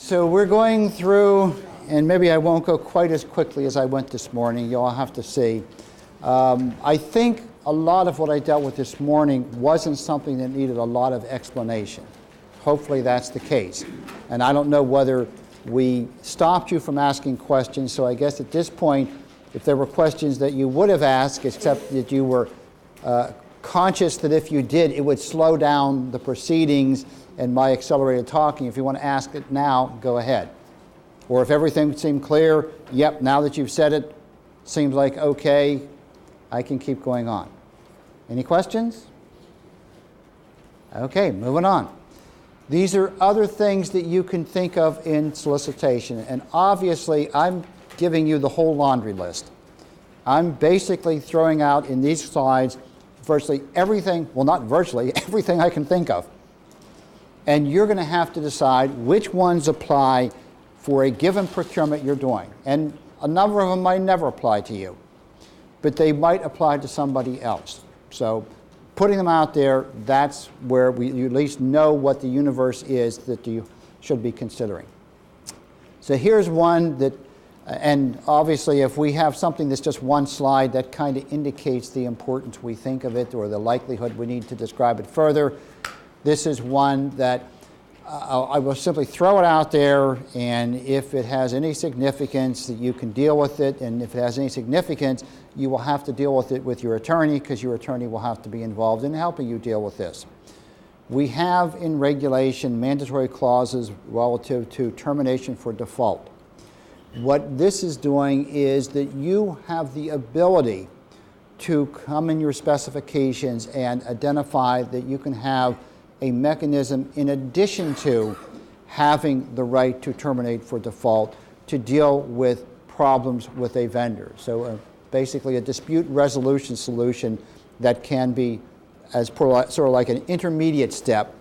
So we're going through, and maybe I won't go quite as quickly as I went this morning. You'll have to see. I think a lot of what I dealt with this morning wasn't something that needed a lot of explanation. Hopefully that's the case. And I don't know whether we stopped you from asking questions, so I guess at this point, if there were questions that you would have asked, except that you were conscious that if you did, it would slow down the proceedings and my accelerated talking. If you want to ask it now, go ahead. Or if everything seemed clear, yep, now that you've said it, seems like okay, I can keep going on. Any questions? Okay, moving on. These are other things that you can think of in solicitation, and obviously I'm giving you the whole laundry list. I'm basically throwing out in these slides virtually everything, well not virtually, everything I can think of. And you're going to have to decide which ones apply for a given procurement you're doing. And a number of them might never apply to you, but they might apply to somebody else. So putting them out there, that's where you at least know what the universe is that you should be considering. So here's one that, and obviously if we have something that's just one slide, that kind of indicates the importance we think of it or the likelihood we need to describe it further. This is one that I will simply throw it out there, and if it has any significance, that you can deal with it, and if it has any significance, you will have to deal with it with your attorney, because your attorney will have to be involved in helping you deal with this. We have in regulation mandatory clauses relative to termination for default. What this is doing is that you have the ability to come in your specifications and identify that you can have a mechanism in addition to having the right to terminate for default to deal with problems with a vendor. So basically a dispute resolution solution that can be as sort of like an intermediate step,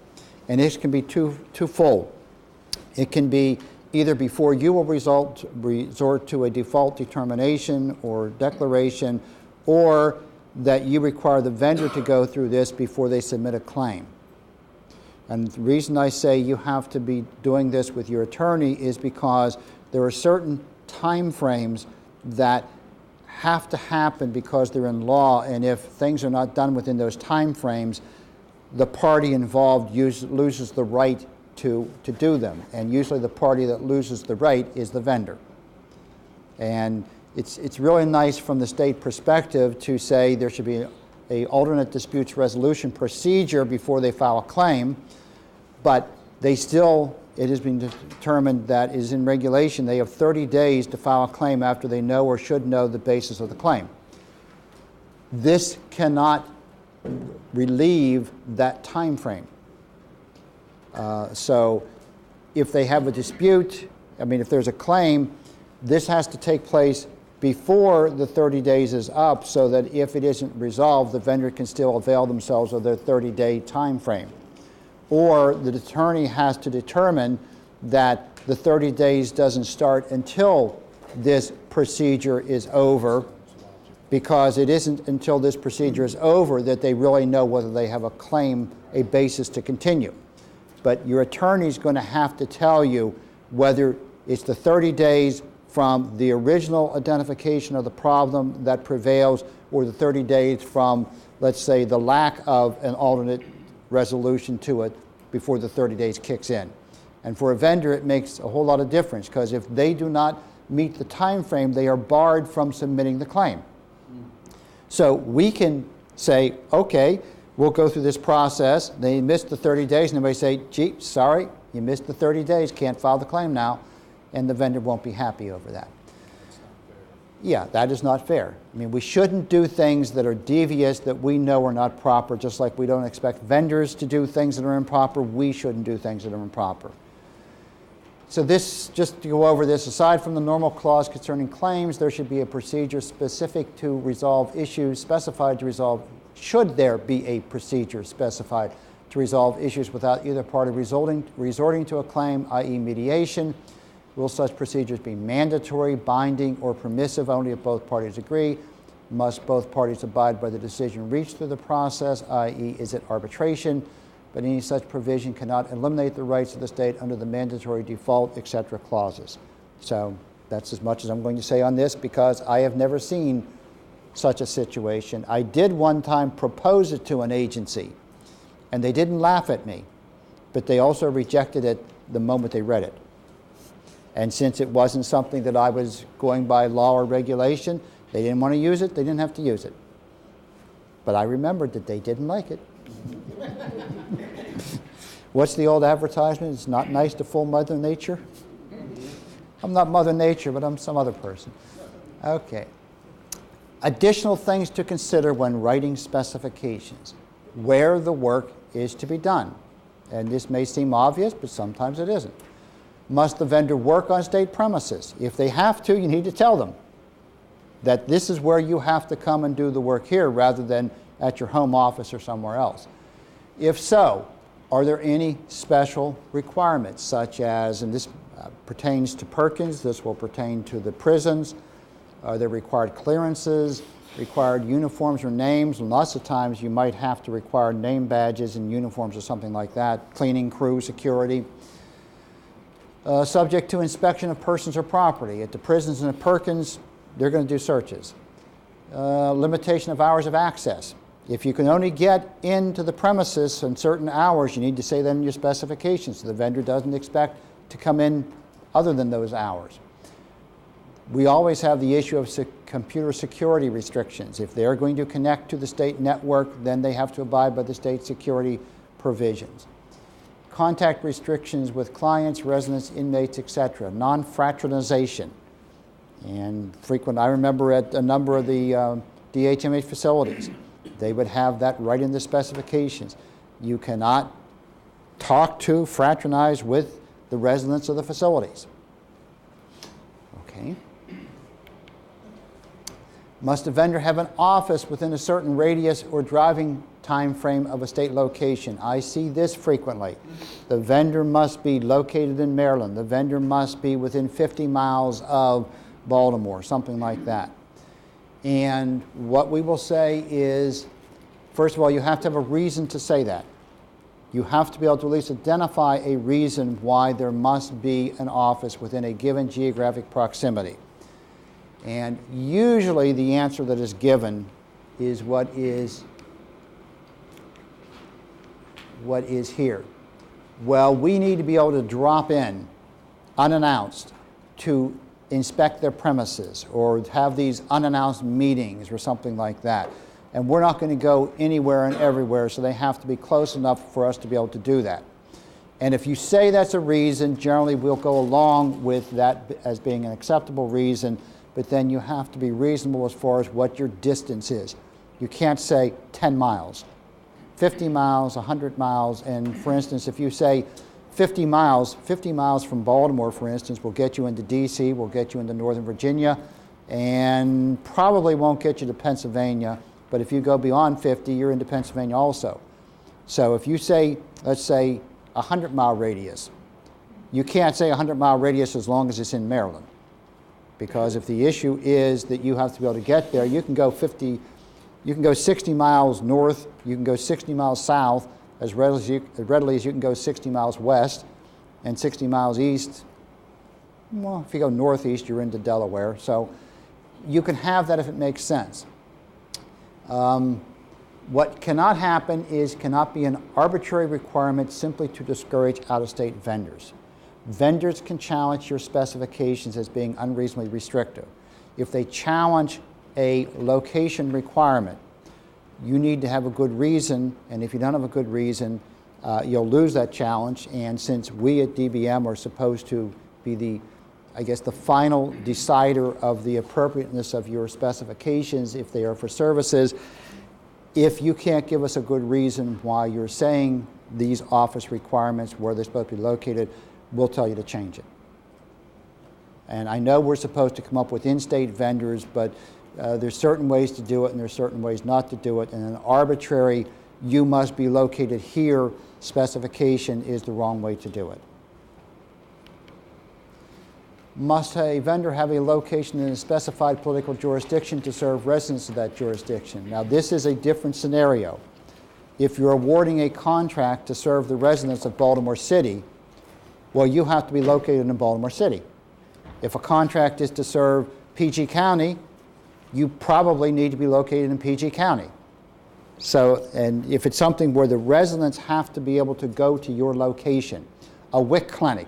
and this can be twofold. It can be either before you will resort to a default determination or declaration, or that you require the vendor to go through this before they submit a claim. And the reason I say you have to be doing this with your attorney is because there are certain time frames that have to happen because they're in law, and if things are not done within those time frames, the party involved loses the right to do them. And usually the party that loses the right is the vendor. And it's really nice from the state perspective to say there should be an alternate disputes resolution procedure before they file a claim, but they still, it has been determined that is in regulation, they have 30 days to file a claim after they know or should know the basis of the claim. This cannot relieve that time frame. So if they have a dispute, if there's a claim, this has to take place before the 30 days is up, so that if it isn't resolved, the vendor can still avail themselves of their 30-day time frame. Or the attorney has to determine that the 30 days doesn't start until this procedure is over, because it isn't until this procedure is over that they really know whether they have a claim, a basis to continue. But your attorney is going to have to tell you whether it's the 30 days from the original identification of the problem that prevails, or the 30 days from, let's say, the lack of an alternate resolution to it before the 30 days kicks in. And for a vendor, it makes a whole lot of difference, because if they do not meet the time frame, they are barred from submitting the claim. So we can say, okay, we'll go through this process. They missed the 30 days, and they say, gee, sorry, you missed the 30 days, can't file the claim now. And the vendor won't be happy over that. Yeah, that is not fair. We shouldn't do things that are devious, that we know are not proper, just like we don't expect vendors to do things that are improper. We shouldn't do things that are improper. So this, just to go over this, aside from the normal clause concerning claims, there should be a procedure specific to resolve issues, specified to resolve, should there be a procedure specified to resolve issues without either party resorting to a claim, i.e. mediation. Will such procedures be mandatory, binding, or permissive only if both parties agree? Must both parties abide by the decision reached through the process, i.e. is it arbitration? but any such provision cannot eliminate the rights of the state under the mandatory default, etc. clauses. So that's as much as I'm going to say on this, because I have never seen such a situation. I did one time propose it to an agency, and they didn't laugh at me, but they also rejected it the moment they read it. And since it wasn't something that I was going by law or regulation, they didn't want to use it, they didn't have to use it. But I remembered that they didn't like it. What's the old advertisement? It's not nice to fool Mother Nature. I'm not Mother Nature, but I'm some other person. Okay. Additional things to consider when writing specifications. Where the work is to be done. And this may seem obvious, but sometimes it isn't. Must the vendor work on state premises? If they have to, you need to tell them that this is where you have to come and do the work here rather than at your home office or somewhere else. If so, are there any special requirements, such as, and this pertains to Perkins, this will pertain to the prisons, are there required clearances, required uniforms or names? And lots of times you might have to require name badges and uniforms or something like that, cleaning crew, security. Subject to inspection of persons or property. At the prisons and at Perkins, they're going to do searches. Limitation of hours of access. If you can only get into the premises in certain hours, you need to say that in your specifications so the vendor doesn't expect to come in other than those hours. We always have the issue of computer security restrictions. If they're going to connect to the state network, then they have to abide by the state security provisions. Contact restrictions with clients, residents, inmates, etc. Non-fraternization. And frequent, I remember at a number of the DHMH facilities, they would have that right in the specifications. You cannot talk to, fraternize with the residents of the facilities. Okay. Must a vendor have an office within a certain radius or driving time frame of a state location? I see this frequently. The vendor must be located in Maryland. The vendor must be within 50 miles of Baltimore, something like that. And what we will say is, first of all, you have to have a reason to say that. You have to be able to at least identify a reason why there must be an office within a given geographic proximity. And usually the answer that is given is what is here. Well, we need to be able to drop in unannounced to inspect their premises or have these unannounced meetings or something like that. And we're not going to go anywhere and everywhere, so they have to be close enough for us to be able to do that. And if you say that's a reason, generally we'll go along with that as being an acceptable reason, but then you have to be reasonable as far as what your distance is. You can't say 10 miles, 50 miles, 100 miles, and for instance, if you say 50 miles from Baltimore, for instance, will get you into DC, will get you into Northern Virginia, and probably won't get you to Pennsylvania, but if you go beyond 50, you're into Pennsylvania also. So if you say, let's say, a 100-mile radius, you can't say a 100-mile radius as long as it's in Maryland. Because if the issue is that you have to be able to get there, you can go 60 miles north, you can go 60 miles south, as readily as you can go 60 miles west, and 60 miles east. Well, if you go northeast, you're into Delaware. So you can have that if it makes sense. What cannot happen is cannot be an arbitrary requirement simply to discourage out-of-state vendors. Vendors can challenge your specifications as being unreasonably restrictive. If they challenge a location requirement, you need to have a good reason, and if you don't have a good reason, you'll lose that challenge. And since we at DBM are supposed to be the final decider of the appropriateness of your specifications if they are for services, if you can't give us a good reason why you're saying these office requirements, where they're supposed to be located, we'll tell you to change it. And I know we're supposed to come up with in-state vendors, but there's certain ways to do it and there's certain ways not to do it. And an arbitrary, you must be located here specification is the wrong way to do it. Must a vendor have a location in a specified political jurisdiction to serve residents of that jurisdiction? Now, this is a different scenario. if you're awarding a contract to serve the residents of Baltimore City, well, you have to be located in Baltimore City. If a contract is to serve PG County, you probably need to be located in PG County. So, and if it's something where the residents have to be able to go to your location, a WIC clinic.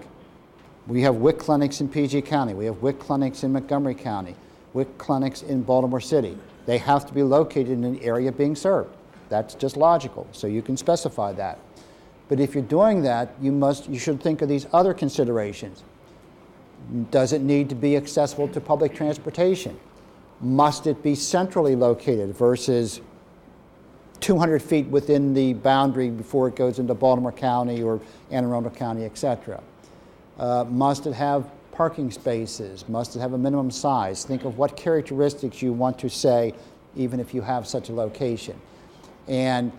We have WIC clinics in PG County. We have WIC clinics in Montgomery County, WIC clinics in Baltimore City. They have to be located in an area being served. That's just logical, so you can specify that. But if you're doing that, you should think of these other considerations. Does it need to be accessible to public transportation? Must it be centrally located versus 200 feet within the boundary before it goes into Baltimore County or Anne Arundel County, et cetera? Must it have parking spaces? Must it have a minimum size? Think of what characteristics you want to say, even if you have such a location. And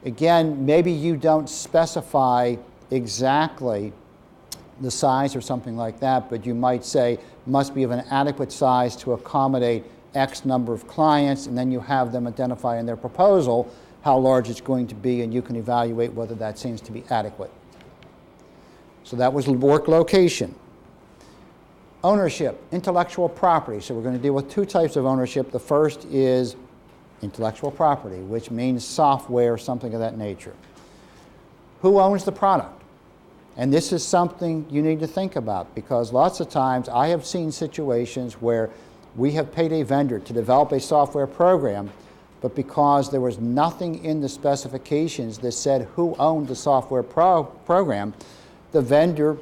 again, maybe you don't specify exactly the size or something like that, but you might say must be of an adequate size to accommodate X number of clients, and then you have them identify in their proposal how large it's going to be, and you can evaluate whether that seems to be adequate. So that was work location. Ownership, intellectual property. So we're going to deal with two types of ownership. The first is intellectual property, which means software, something of that nature. Who owns the product? And this is something you need to think about, because lots of times I have seen situations where we have paid a vendor to develop a software program, but because there was nothing in the specifications that said who owned the software program, the vendor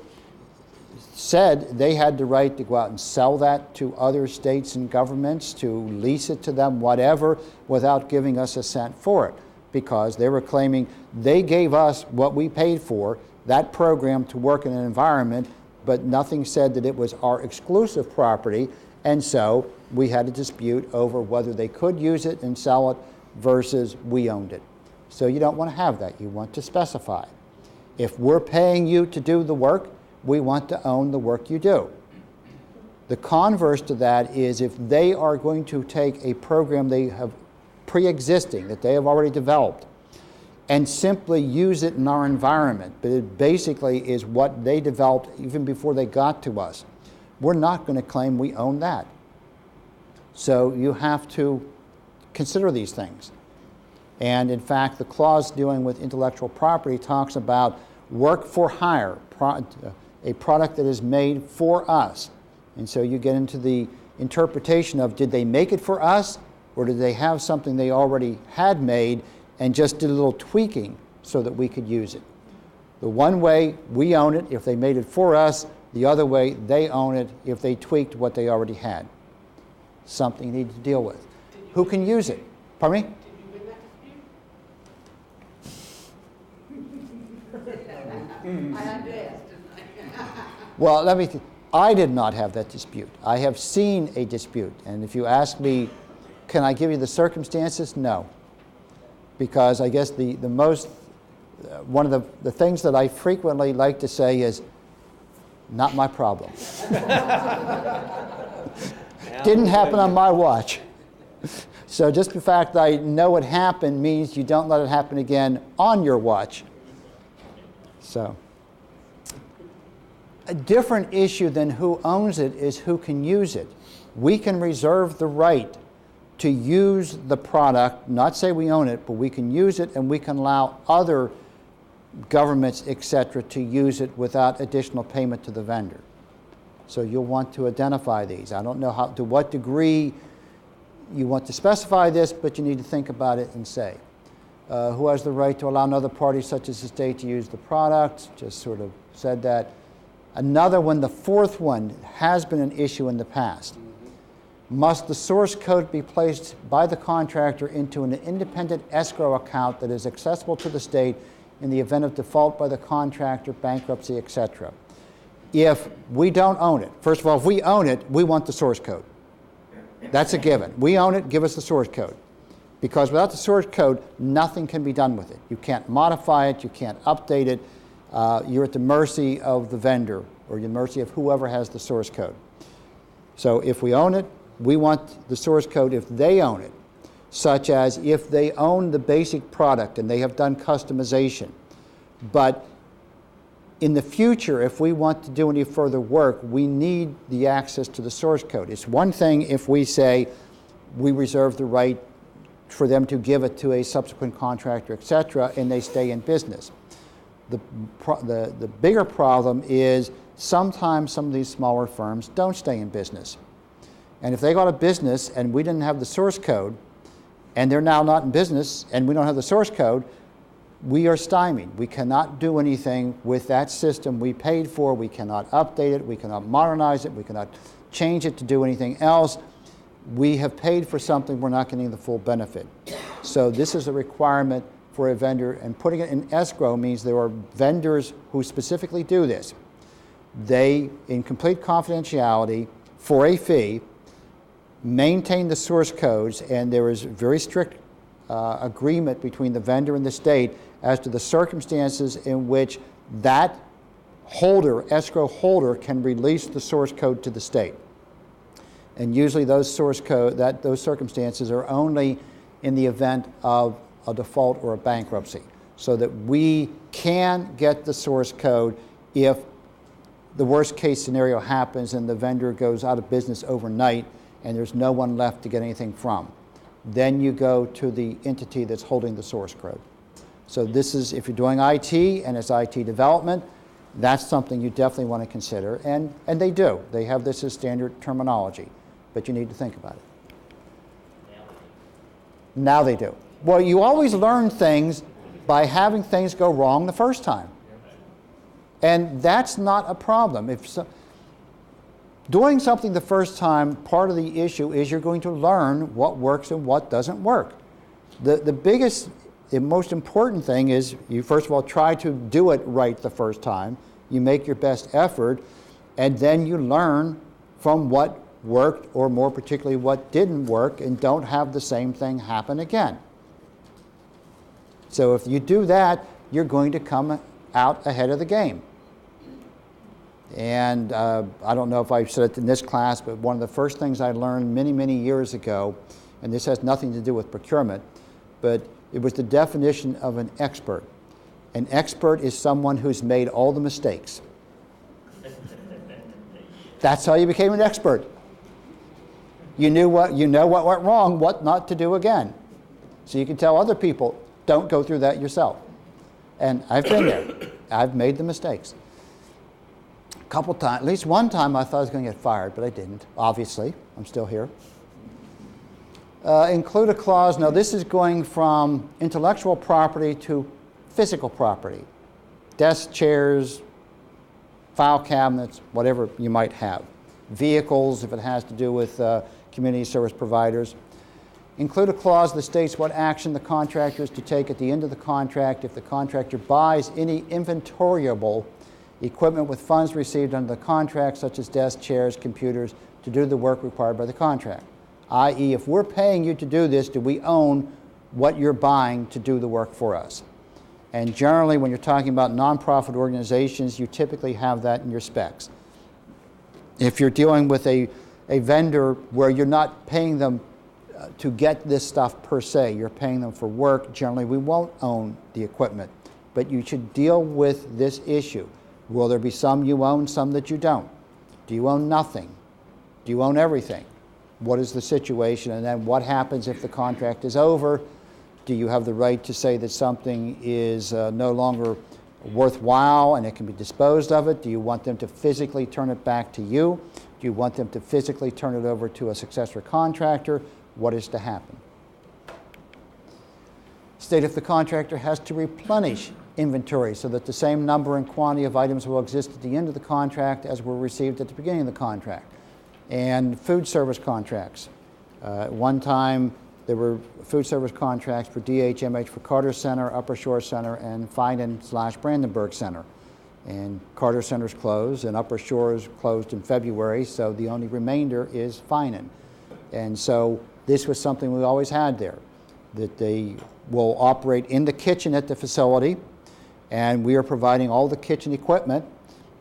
said they had the right to go out and sell that to other states and governments, to lease it to them, whatever, without giving us a cent for it, because they were claiming they gave us what we paid for, that program to work in an environment, but nothing said that it was our exclusive property, and so we had a dispute over whether they could use it and sell it versus we owned it. So you don't want to have that. You want to specify. If we're paying you to do the work, we want to own the work you do. The converse to that is if they are going to take a program they have pre-existing, that they have already developed, and simply use it in our environment, but it basically is what they developed even before they got to us, we're not going to claim we own that. So you have to consider these things. And in fact, the clause dealing with intellectual property talks about work for hire, a product that is made for us. And so you get into the interpretation of, did they make it for us, or did they have something they already had made and just did a little tweaking so that we could use it? The one way, we own it if they made it for us. The other way, they own it if they tweaked what they already had. Something you need to deal with. Who can use it? Pardon me? I had to ask, didn't I? Well, I did not have that dispute. I have seen a dispute, and if you ask me, can I give you the circumstances? No. Because I guess one of the things that I frequently like to say is, not my problem. Didn't happen on my watch. So just the fact that I know it happened means you don't let it happen again on your watch. So, a different issue than who owns it is who can use it. We can reserve the right to use the product, not say we own it, but we can use it, and we can allow other governments, etc., to use it without additional payment to the vendor. So you'll want to identify these. I don't know to what degree you want to specify this, but you need to think about it and say. Who has the right to allow another party such as the state to use the product? Just sort of said that. Another one, the fourth one, has been an issue in the past. Must the source code be placed by the contractor into an independent escrow account that is accessible to the state in the event of default by the contractor, bankruptcy, etc.? If we don't own it, first of all, if we own it, we want the source code. That's a given. We own it, give us the source code. Because without the source code, nothing can be done with it. You can't modify it, you can't update it. You're at the mercy of the vendor or the mercy of whoever has the source code. So if we own it, we want the source code if they own it. such as if they own the basic product and they have done customization, but in the future, if we want to do any further work, we need the access to the source code. It's one thing if we say we reserve the right for them to give it to a subsequent contractor, et cetera, and they stay in business. The bigger problem is sometimes some of these smaller firms don't stay in business. And if they got a business and we didn't have the source code, and they're now not in business and we don't have the source code, we are stymied. We cannot do anything with that system we paid for. We cannot update it. We cannot modernize it. We cannot change it to do anything else. We have paid for something we're not getting the full benefit. So this is a requirement for a vendor, and putting it in escrow means there are vendors who specifically do this. They, in complete confidentiality, for a fee, maintain the source codes, and there is very strict agreement between the vendor and the state as to the circumstances in which that holder, escrow holder, can release the source code to the state. And usually those those circumstances are only in the event of a default or a bankruptcy, so that we can get the source code if the worst case scenario happens and the vendor goes out of business overnight and there's no one left to get anything from. Then you go to the entity that's holding the source code. So this is, if you're doing IT and it's IT development, that's something you definitely want to consider. And they do. They have this as standard terminology, but you need to think about it. Now they do. Well, you always learn things by having things go wrong the first time. And that's not a problem. Doing something the first time, part of the issue is you're going to learn what works and what doesn't work. The most important thing is you first of all try to do it right the first time. You make your best effort, and then you learn from what worked, or more particularly what didn't work, and don't have the same thing happen again. So if you do that, you're going to come out ahead of the game. And I don't know if I said it in this class, but one of the first things I learned many, many years ago, and this has nothing to do with procurement, but it was the definition of an expert. An expert is someone who's made all the mistakes. That's how you became an expert. You know what went wrong, what not to do again. So you can tell other people, don't go through that yourself. And I've been there. I've made the mistakes. A couple times, at least one time I thought I was going to get fired, but I didn't, obviously. I'm still here. Include a clause. Now this is going from intellectual property to physical property. Desks, chairs, file cabinets, whatever you might have. Vehicles, if it has to do with community service providers. Include a clause that states what action the contractor is to take at the end of the contract if the contractor buys any inventoriable equipment with funds received under the contract, such as desks, chairs, computers, to do the work required by the contract. I.e., if we're paying you to do this, do we own what you're buying to do the work for us? And generally, when you're talking about nonprofit organizations, you typically have that in your specs. If you're dealing with a vendor where you're not paying them to get this stuff per se, you're paying them for work, generally we won't own the equipment. But you should deal with this issue. Will there be some you own, some that you don't? Do you own nothing? Do you own everything? What is the situation? And then what happens if the contract is over? Do you have the right to say that something is no longer worthwhile and it can be disposed of it? Do you want them to physically turn it back to you? Do you want them to physically turn it over to a successor contractor? What is to happen? State if the contractor has to replenish inventory so that the same number and quantity of items will exist at the end of the contract as were received at the beginning of the contract. And food service contracts. At one time, there were food service contracts for DHMH for Carter Center, Upper Shore Center, and Finan/Brandenburg Center. And Carter Center's closed, and Upper Shore's closed in February, so the only remainder is Finan. And so this was something we always had there, that they will operate in the kitchen at the facility, and we are providing all the kitchen equipment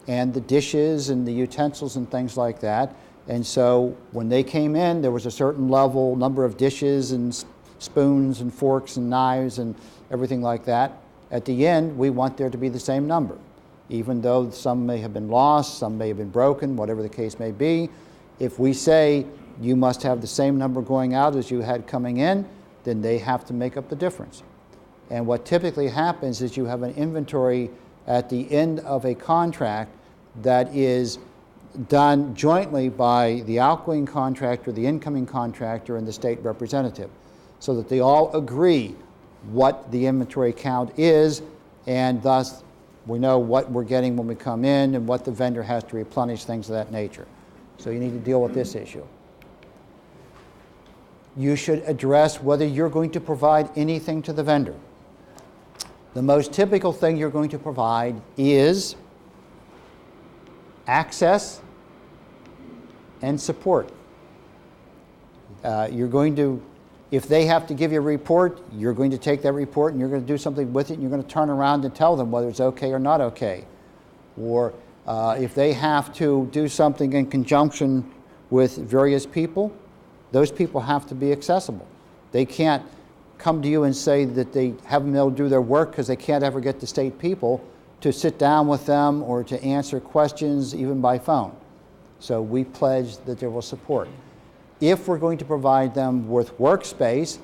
and the dishes and the utensils and things like that. And so when they came in, there was a certain number of dishes and spoons and forks and knives and everything like that. At the end, we want there to be the same number. Even though some may have been lost, some may have been broken, whatever the case may be, if we say you must have the same number going out as you had coming in, then they have to make up the difference. And what typically happens is you have an inventory at the end of a contract that is done jointly by the outgoing contractor, the incoming contractor, and the state representative, so that they all agree what the inventory count is, and thus we know what we're getting when we come in and what the vendor has to replenish, things of that nature. So you need to deal with this issue. You should address whether you're going to provide anything to the vendor. The most typical thing you're going to provide is access and support. You're going to, if they have to give you a report, you're going to take that report and you're going to do something with it, and you're going to turn around and tell them whether it's okay or not okay. Or if they have to do something in conjunction with various people, those people have to be accessible. They can't come to you and say that they haven't been able to do their work because they can't ever get the state people to sit down with them or to answer questions even by phone. So we pledge that there will support. If we're going to provide them with workspace,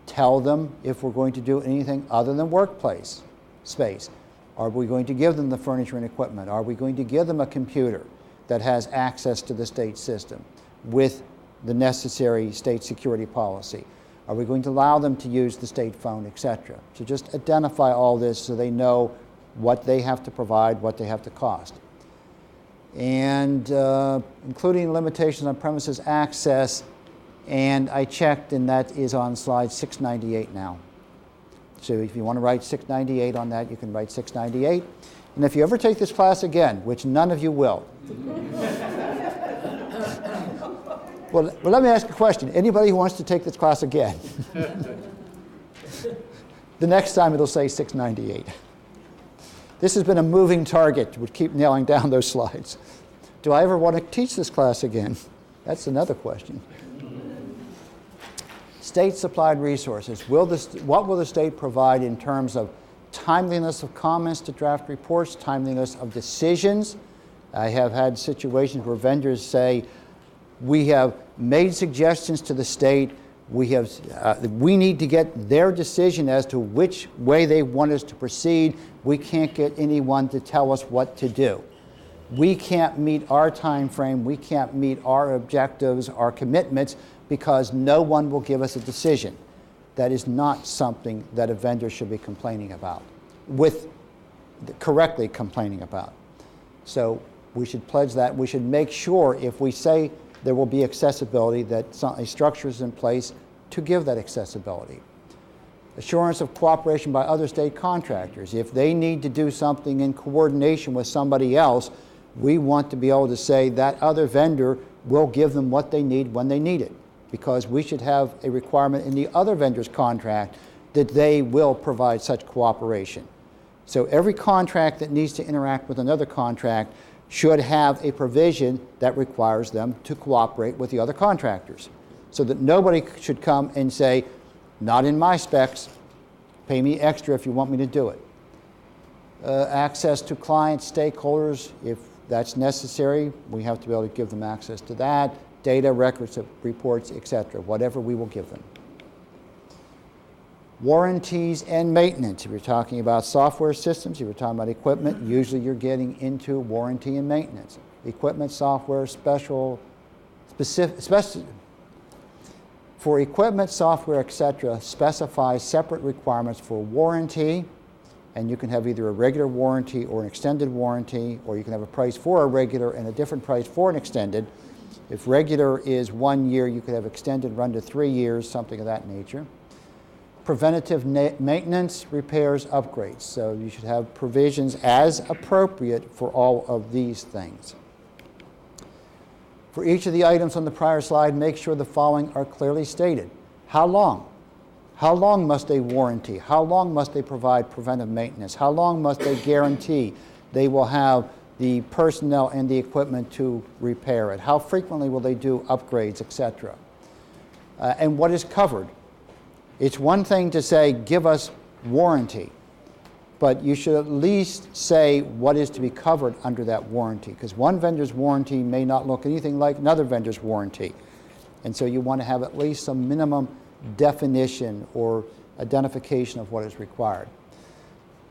tell them if we're going to do anything other than workplace space. Are we going to give them the furniture and equipment? Are we going to give them a computer that has access to the state system with the necessary state security policy? Are we going to allow them to use the state phone, etc.? So just identify all this so they know what they have to provide, what they have to cost. And including limitations on premises access, and I checked, and that is on slide 698 now. So if you want to write 698 on that, you can write 698. And if you ever take this class again, which none of you will, well, let me ask a question. Anybody who wants to take this class again? The next time it'll say 698. This has been a moving target. We'll keep nailing down those slides. Do I ever want to teach this class again? That's another question. State-supplied resources. What will the state provide in terms of timeliness of comments to draft reports, timeliness of decisions? I have had situations where vendors say, we have made suggestions to the state. We need to get their decision as to which way they want us to proceed. We can't get anyone to tell us what to do. We can't meet our time frame. We can't meet our objectives, our commitments, because no one will give us a decision. That is not something that a vendor should be complaining about, correctly complaining about. So we should pledge that. We should make sure if we say there will be accessibility, that a structure is in place to give that accessibility. Assurance of cooperation by other state contractors. If they need to do something in coordination with somebody else, we want to be able to say that other vendor will give them what they need when they need it, because we should have a requirement in the other vendor's contract that they will provide such cooperation. So every contract that needs to interact with another contract should have a provision that requires them to cooperate with the other contractors, so that nobody should come and say, not in my specs, pay me extra if you want me to do it. Access to client stakeholders, if that's necessary, we have to be able to give them access to that. Data, records, reports, etc., whatever we will give them. Warranties and maintenance. If you're talking about software systems, if you're talking about equipment, usually you're getting into warranty and maintenance. Equipment, software, for equipment, software, etc., specify separate requirements for warranty, and you can have either a regular warranty or an extended warranty, or you can have a price for a regular and a different price for an extended. If regular is 1 year, you could have extended run to 3 years, something of that nature. Preventative maintenance, repairs, upgrades. So you should have provisions as appropriate for all of these things. For each of the items on the prior slide, make sure the following are clearly stated. How long? How long must they warranty? How long must they provide preventive maintenance? How long must they guarantee they will have the personnel and the equipment to repair it? How frequently will they do upgrades, etc.? And what is covered? It's one thing to say, give us warranty, but you should at least say what is to be covered under that warranty, because one vendor's warranty may not look anything like another vendor's warranty. And so you want to have at least some minimum definition or identification of what is required.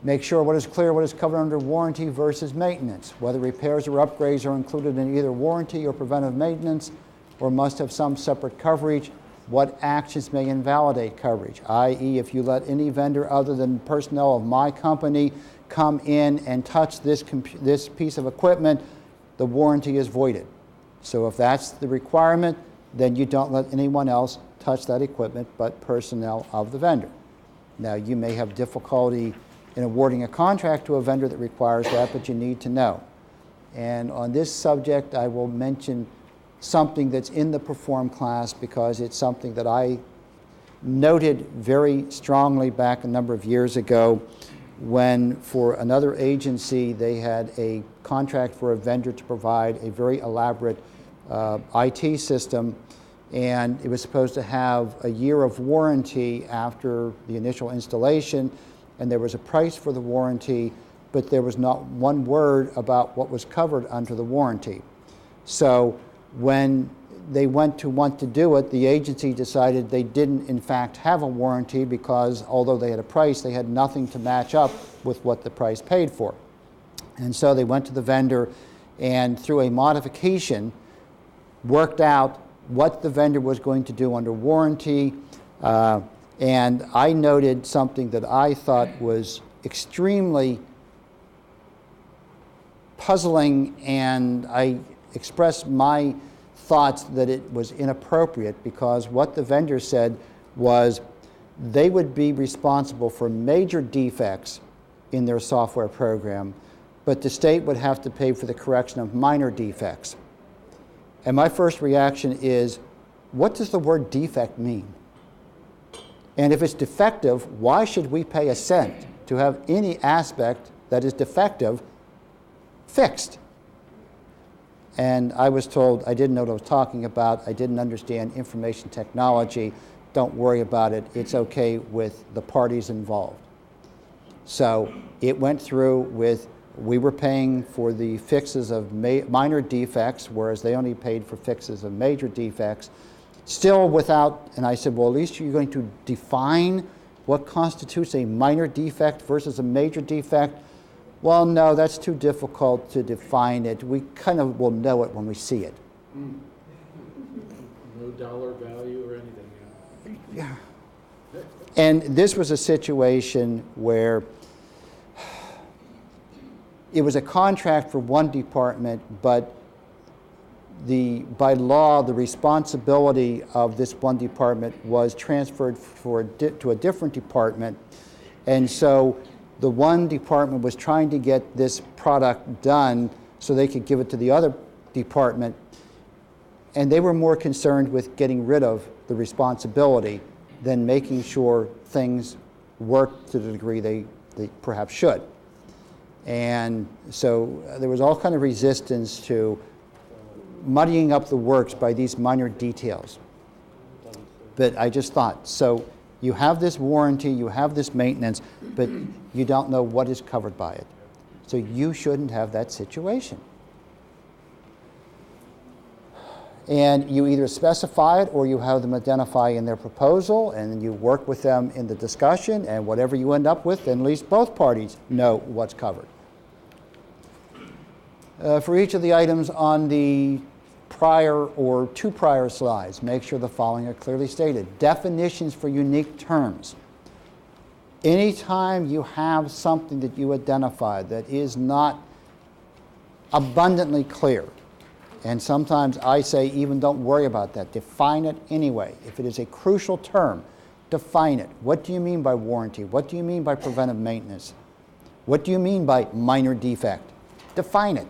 Make sure what is clear what is covered under warranty versus maintenance, whether repairs or upgrades are included in either warranty or preventive maintenance, or must have some separate coverage. What actions may invalidate coverage, i.e. if you let any vendor other than personnel of my company come in and touch this piece of equipment, the warranty is voided. So if that's the requirement, then you don't let anyone else touch that equipment but personnel of the vendor. Now, you may have difficulty in awarding a contract to a vendor that requires that, but you need to know. And on this subject, I will mention something that's in the Perform class because it's something that I noted very strongly back a number of years ago when, for another agency, they had a contract for a vendor to provide a very elaborate IT system, and it was supposed to have a year of warranty after the initial installation, and there was a price for the warranty, but there was not one word about what was covered under the warranty. So when they went to want to do it, the agency decided they didn't in fact have a warranty because although they had a price, they had nothing to match up with what the price paid for. And so they went to the vendor and through a modification worked out what the vendor was going to do under warranty. And I noted something that I thought was extremely puzzling, and I expressed my thoughts that it was inappropriate because what the vendor said was they would be responsible for major defects in their software program, but the state would have to pay for the correction of minor defects. And my first reaction is, what does the word defect mean? And if it's defective, why should we pay a cent to have any aspect that is defective fixed? And I was told I didn't know what I was talking about. I didn't understand information technology. Don't worry about it. It's okay with the parties involved. So it went through with, we were paying for the fixes of minor defects, whereas they only paid for fixes of major defects. Still without, and I said, well, at least you're going to define what constitutes a minor defect versus a major defect. Well, no, that's too difficult to define it. We kind of will know it when we see it. No dollar value or anything. Yeah. And this was a situation where it was a contract for one department, but by law, the responsibility of this one department was transferred to a different department. And so the one department was trying to get this product done so they could give it to the other department. And they were more concerned with getting rid of the responsibility than making sure things worked to the degree they perhaps should. And so there was all kind of resistance to muddying up the works by these minor details. But I just thought, so you have this warranty, you have this maintenance, but you don't know what is covered by it. So you shouldn't have that situation. And you either specify it or you have them identify in their proposal, and then you work with them in the discussion, and whatever you end up with, then at least both parties know what's covered. For each of the items on the prior or two prior slides, make sure the following are clearly stated. Definitions for unique terms. Anytime you have something that you identify that is not abundantly clear, and sometimes I say even don't worry about that, define it anyway. If it is a crucial term, define it. What do you mean by warranty? What do you mean by preventive maintenance? What do you mean by minor defect? Define it.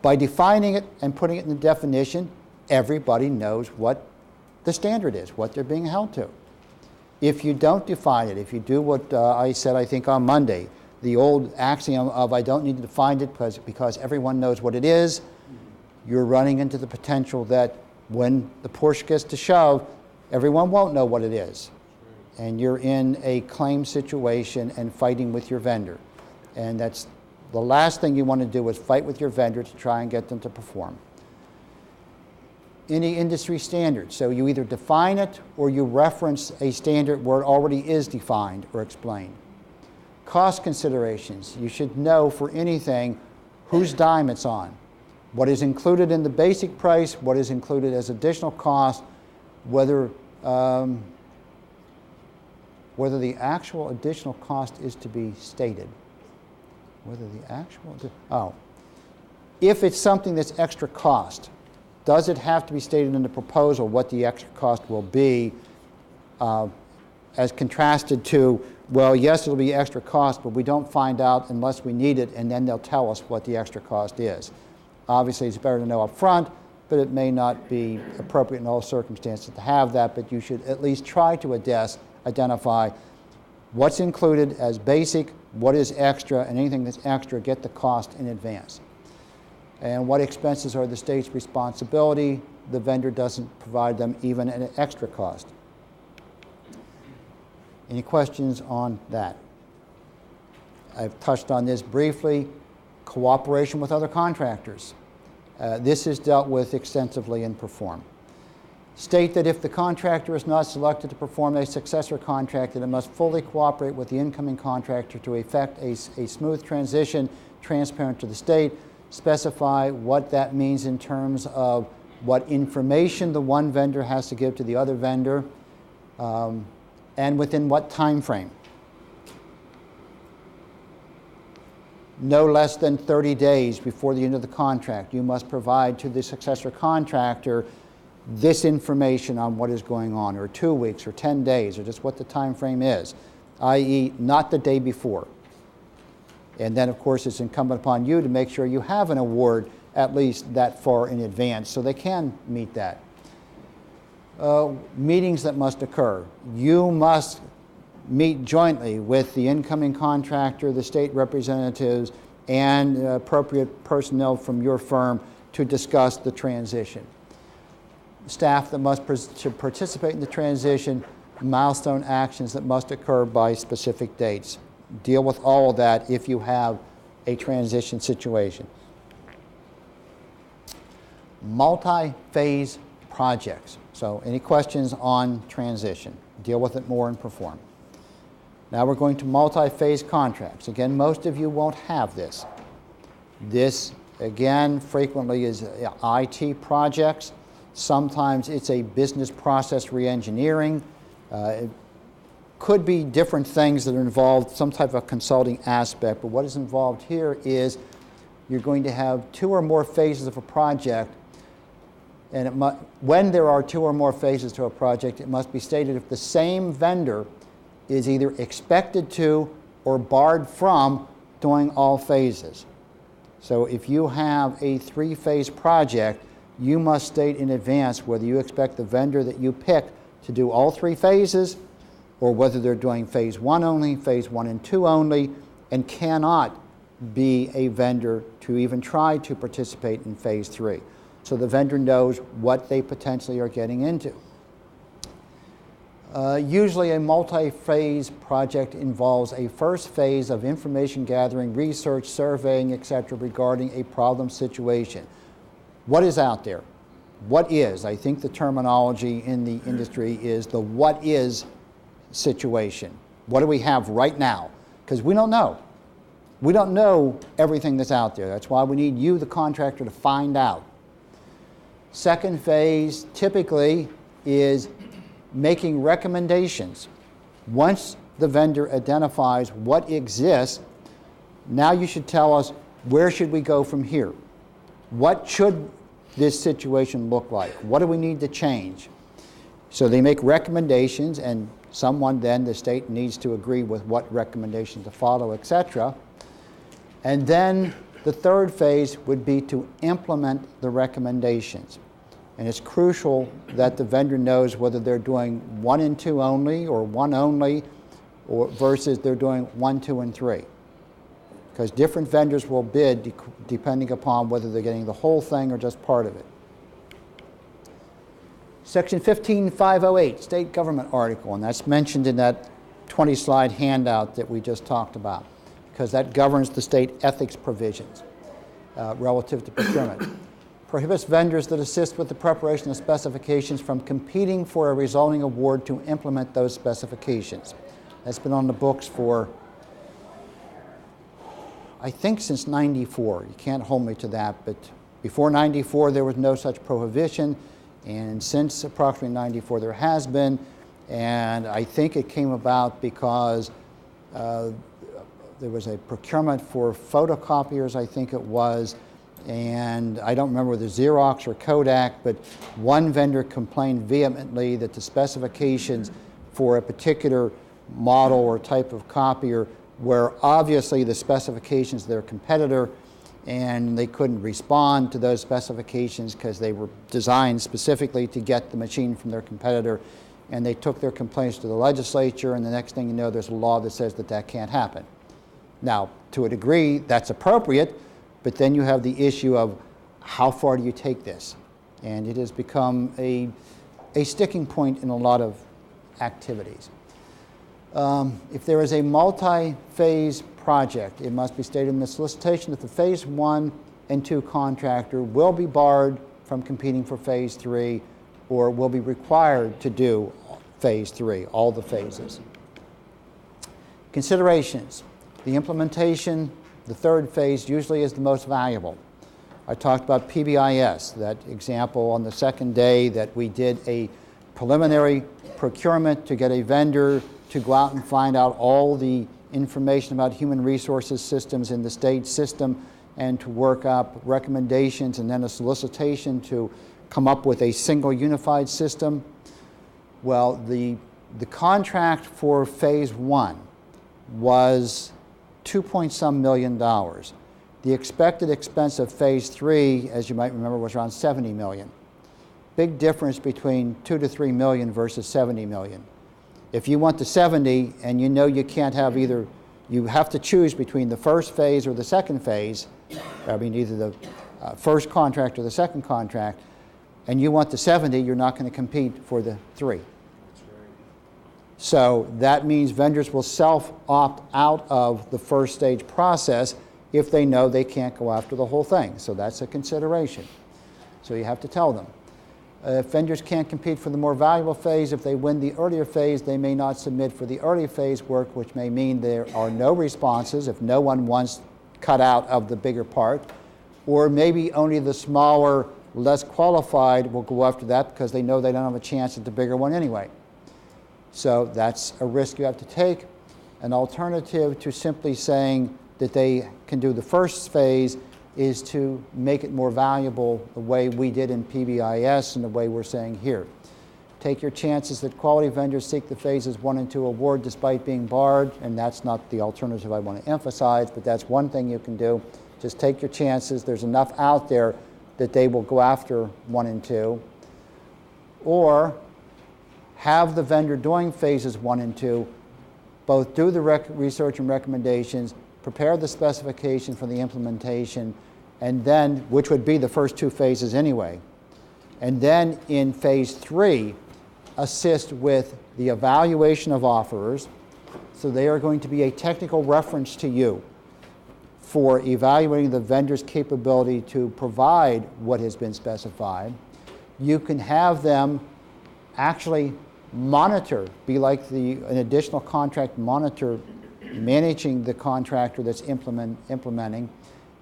By defining it and putting it in the definition, everybody knows what the standard is, what they're being held to. If you don't define it, if you do what I said, I think, on Monday, the old axiom of I don't need to define it because everyone knows what it is, you're running into the potential that when the push gets to shove, everyone won't know what it is. and you're in a claim situation and fighting with your vendor. And that's the last thing you want to do is fight with your vendor to try and get them to perform. Any industry standard. So you either define it or you reference a standard where it already is defined or explained. Cost considerations. You should know for anything whose dime it's on. What is included in the basic price, what is included as additional cost, whether the actual additional cost is to be stated. If it's something that's extra cost, does it have to be stated in the proposal what the extra cost will be, as contrasted to, well, yes, it'll be extra cost, but we don't find out unless we need it, and then they'll tell us what the extra cost is. Obviously, it's better to know up front, but it may not be appropriate in all circumstances to have that, but you should at least try to identify what's included as basic, what is extra, and anything that's extra, get the cost in advance. And what expenses are the state's responsibility? The vendor doesn't provide them even at an extra cost. Any questions on that? I've touched on this briefly. Cooperation with other contractors. This is dealt with extensively in Perform. State that if the contractor is not selected to perform a successor contract, that it must fully cooperate with the incoming contractor to effect a smooth transition transparent to the state. Specify what that means in terms of what information the one vendor has to give to the other vendor, and within what time frame. No less than 30 days before the end of the contract, you must provide to the successor contractor this information on what is going on, or 2 weeks, or 10 days, or just what the time frame is, i.e. not the day before. And then, of course, it's incumbent upon you to make sure you have an award at least that far in advance so they can meet that. Meetings that must occur. You must meet jointly with the incoming contractor, the state representatives, and appropriate personnel from your firm to discuss the transition. Staff that must participate in the transition, milestone actions that must occur by specific dates. Deal with all of that if you have a transition situation. Multi-phase projects. So any questions on transition? Deal with it more and Perform. Now we're going to multi-phase contracts. Again, most of you won't have this. This, again, frequently is IT projects. Sometimes it's a business process reengineering. It could be different things that are involved, some type of consulting aspect, but what is involved here is you're going to have 2 or more phases of a project, and when there are 2 or more phases to a project, it must be stated if the same vendor is either expected to or barred from doing all phases. So if you have a 3-phase project, you must state in advance whether you expect the vendor that you pick to do all 3 phases, or whether they're doing phase 1 only, phase 1 and 2 only, and cannot be a vendor to even try to participate in phase 3. So the vendor knows what they potentially are getting into. Usually a multi-phase project involves a first phase of information gathering, research, surveying, etc. regarding a problem situation. What is out there? What is? I think the terminology in the industry is the what is situation. What do we have right now? Because we don't know. We don't know everything that's out there. That's why we need you, the contractor, to find out. Second phase typically is making recommendations. Once the vendor identifies what exists, now you should tell us, where should we go from here? What should this situation look like? What do we need to change? So they make recommendations, and someone then, the state, needs to agree with what recommendation to follow, etc. And then the third phase would be to implement the recommendations. And it's crucial that the vendor knows whether they're doing 1 and 2 only, or 1 only, or versus they're doing 1, 2, and 3. Because different vendors will bid depending upon whether they're getting the whole thing or just part of it. Section 15508, state government article, and that's mentioned in that 20-slide handout that we just talked about, because that governs the state ethics provisions relative to procurement. Prohibits vendors that assist with the preparation of specifications from competing for a resulting award to implement those specifications. That's been on the books for, I think, since '94. You can't hold me to that, but before '94 there was no such prohibition, and since approximately '94 there has been, and I think it came about because there was a procurement for photocopiers, I think it was, and I don't remember whether Xerox or Kodak, but one vendor complained vehemently that the specifications for a particular model or type of copier were obviously the specifications of their competitor, and they couldn't respond to those specifications because they were designed specifically to get the machine from their competitor, and they took their complaints to the legislature, and the next thing you know, there's a law that says that that can't happen. Now, to a degree, that's appropriate, but then you have the issue of how far do you take this? And it has become a sticking point in a lot of activities. If there is a multi-phase project, it must be stated in the solicitation that the phase 1 and 2 contractor will be barred from competing for phase 3 or will be required to do phase 3, all the phases. Considerations. The implementation, the third phase, usually is the most valuable. I talked about PBIS, that example on the second day that we did a preliminary procurement to get a vendor to go out and find out all the information about human resources systems in the state system and to work up recommendations and then a solicitation to come up with a single unified system. Well, the contract for phase 1 was $2-some million. The expected expense of phase 3, as you might remember, was around $70 million. Big difference between $2 to $3 million versus $70 million. If you want the 70 and you know you can't have either, you have to choose between the first phase or the second phase, I mean either the first contract or the second contract, and you want the 70, you're not going to compete for the 3. So that means vendors will self-opt out of the first stage process if they know they can't go after the whole thing. So that's a consideration. So you have to tell them. If vendors can't compete for the more valuable phase, if they win the earlier phase, they may not submit for the early phase work, which may mean there are no responses if no one wants cut out of the bigger part, or maybe only the smaller, less qualified will go after that because they know they don't have a chance at the bigger one anyway. So that's a risk you have to take. An alternative to simply saying that they can do the first phase is to make it more valuable the way we did in PBIS and the way we're saying here. Take your chances that quality vendors seek the phases 1 and 2 award despite being barred, and that's not the alternative I want to emphasize, but that's one thing you can do. Just take your chances. There's enough out there that they will go after 1 and 2. Or have the vendor doing phases 1 and 2 both do the research and recommendations, prepare the specification for the implementation, and then, which would be the first 2 phases anyway, and then in phase 3, assist with the evaluation of offerers. So they are going to be a technical reference to you for evaluating the vendor's capability to provide what has been specified. You can have them actually monitor, be like an additional contract monitor managing the contractor that's implementing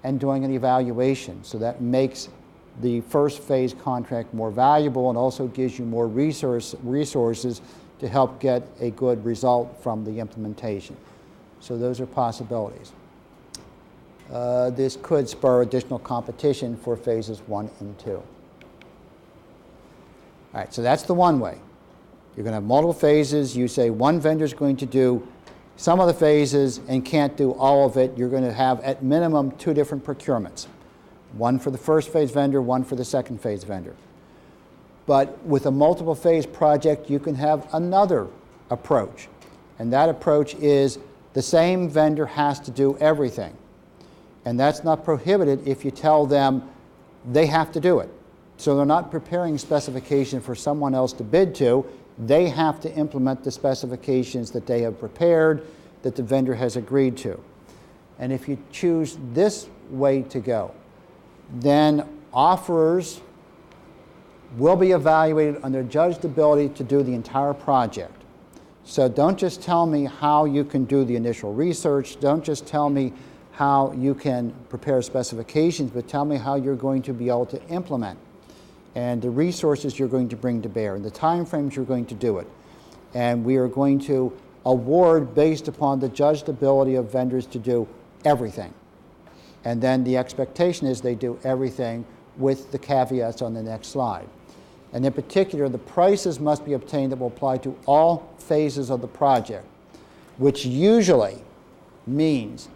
and doing an evaluation. So that makes the first phase contract more valuable and also gives you more resources to help get a good result from the implementation. So those are possibilities. This could spur additional competition for phases 1 and 2. All right, so that's the one way. You're going to have multiple phases. You say one vendor is going to do some of the phases and can't do all of it. You're going to have at minimum 2 different procurements. One for the first phase vendor, one for the second phase vendor. But with a multiple phase project, you can have another approach. And that approach is the same vendor has to do everything. And that's not prohibited if you tell them they have to do it. So they're not preparing specifications for someone else to bid to. They have to implement the specifications that they have prepared, that the vendor has agreed to. And if you choose this way to go, then offerers will be evaluated on their judged ability to do the entire project. So don't just tell me how you can do the initial research. Don't just tell me how you can prepare specifications, but tell me how you're going to be able to implement and the resources you're going to bring to bear and the time frames you're going to do it. And we are going to award based upon the judged ability of vendors to do everything. And then the expectation is they do everything with the caveats on the next slide. And in particular, the prices must be obtained that will apply to all phases of the project, which usually means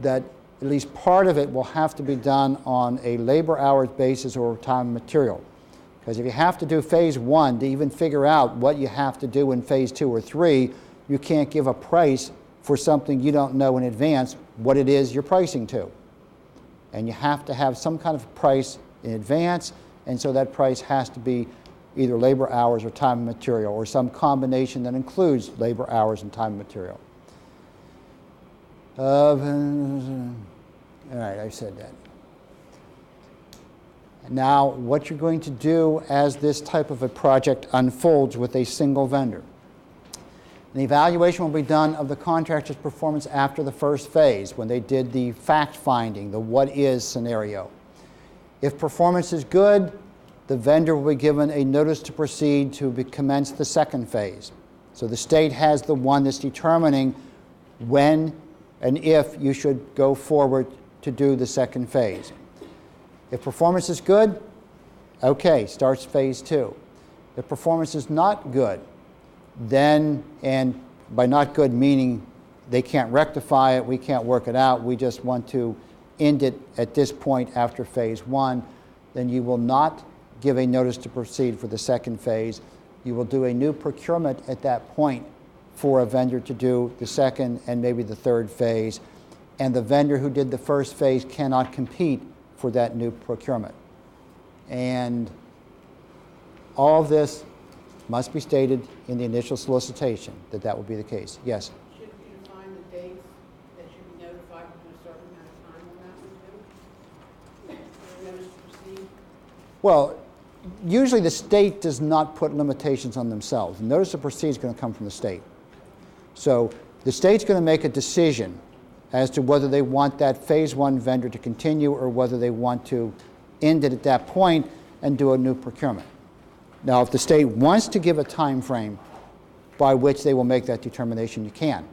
that at least part of it will have to be done on a labor hours basis or time and material. Because if you have to do phase 1 to even figure out what you have to do in phase 2 or 3, you can't give a price for something you don't know in advance what it is you're pricing to. And you have to have some kind of price in advance, and so that price has to be either labor hours or time and material, or some combination that includes labor hours and time and material. All right, I said that. Now, what you're going to do as this type of a project unfolds with a single vendor. An evaluation will be done of the contractor's performance after the first phase, when they did the fact-finding, the what-is scenario. If performance is good, the vendor will be given a notice to proceed to commence the second phase. So the state has the one that's determining when and if you should go forward to do the second phase. If performance is good, okay, starts phase 2. If performance is not good, then, and by not good meaning they can't rectify it, we can't work it out, we just want to end it at this point after phase 1, then you will not give a notice to proceed for the second phase. You will do a new procurement at that point for a vendor to do the second and maybe the third phase, and the vendor who did the first phase cannot compete for that new procurement. And all of this must be stated in the initial solicitation that that will be the case. Yes? Should you define the dates that should be notified within a certain amount of time on that one too? Notice to proceed? Well, usually the state does not put limitations on themselves. The notice to proceed is going to come from the state. So the state's going to make a decision as to whether they want that phase 1 vendor to continue or whether they want to end it at that point and do a new procurement. Now, if the state wants to give a time frame by which they will make that determination, you can.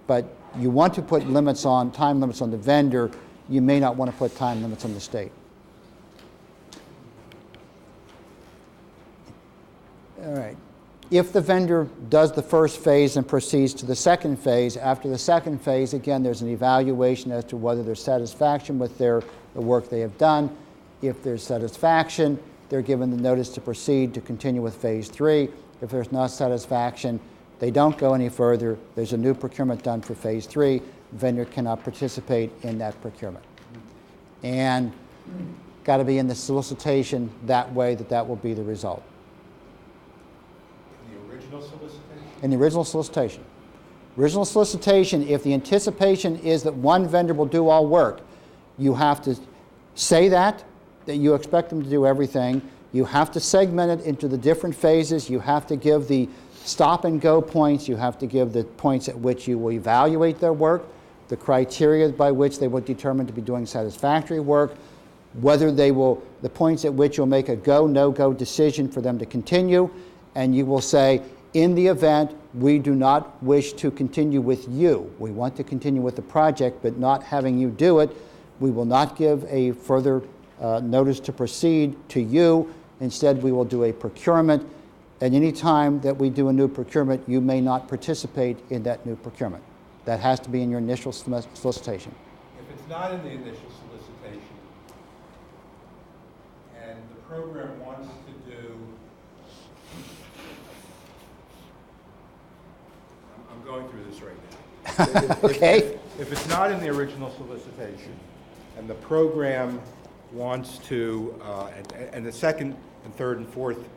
But you want to put limits on, time limits on the vendor. You may not want to put time limits on the state. All right. If the vendor does the first phase and proceeds to the second phase, after the second phase, again, there's an evaluation as to whether there's satisfaction with the work they have done. If there's satisfaction, they're given the notice to proceed to continue with phase 3. If there's not satisfaction, they don't go any further. There's a new procurement done for phase 3. Vendor cannot participate in that procurement. And got to be in the solicitation that way that will be the result. The original solicitation? In the original solicitation. Original solicitation, if the anticipation is that one vendor will do all work, you have to say that you expect them to do everything. You have to segment it into the different phases. You have to give the stop and go points. You have to give the points at which you will evaluate their work, the criteria by which they will determine to be doing satisfactory work, whether they will, the points at which you'll make a go, no-go decision for them to continue, and you will say, in the event we do not wish to continue with you, we want to continue with the project, but not having you do it, we will not give a further notice to proceed to you. Instead, we will do a procurement. And any time that we do a new procurement, you may not participate in that new procurement. That has to be in your initial solicitation. If it's not in the initial solicitation, and the program wants to do, I'm going through this right now. Okay. If it's not in the original solicitation, and the program wants to, and the second and third and fourth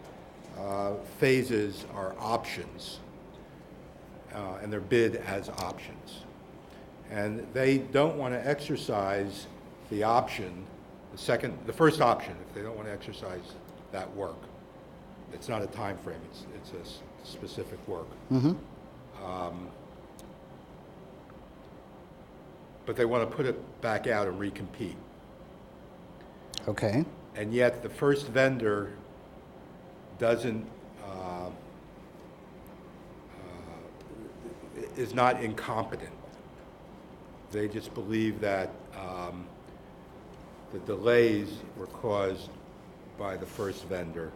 phases are options, and they're bid as options. And they don't want to exercise the option, the first option, if they don't want to exercise that work. It's not a time frame, it's a specific work. But they want to put it back out and recompete. Okay. And yet the first vendor doesn't, is not incompetent. They just believe that the delays were caused by the first vendor.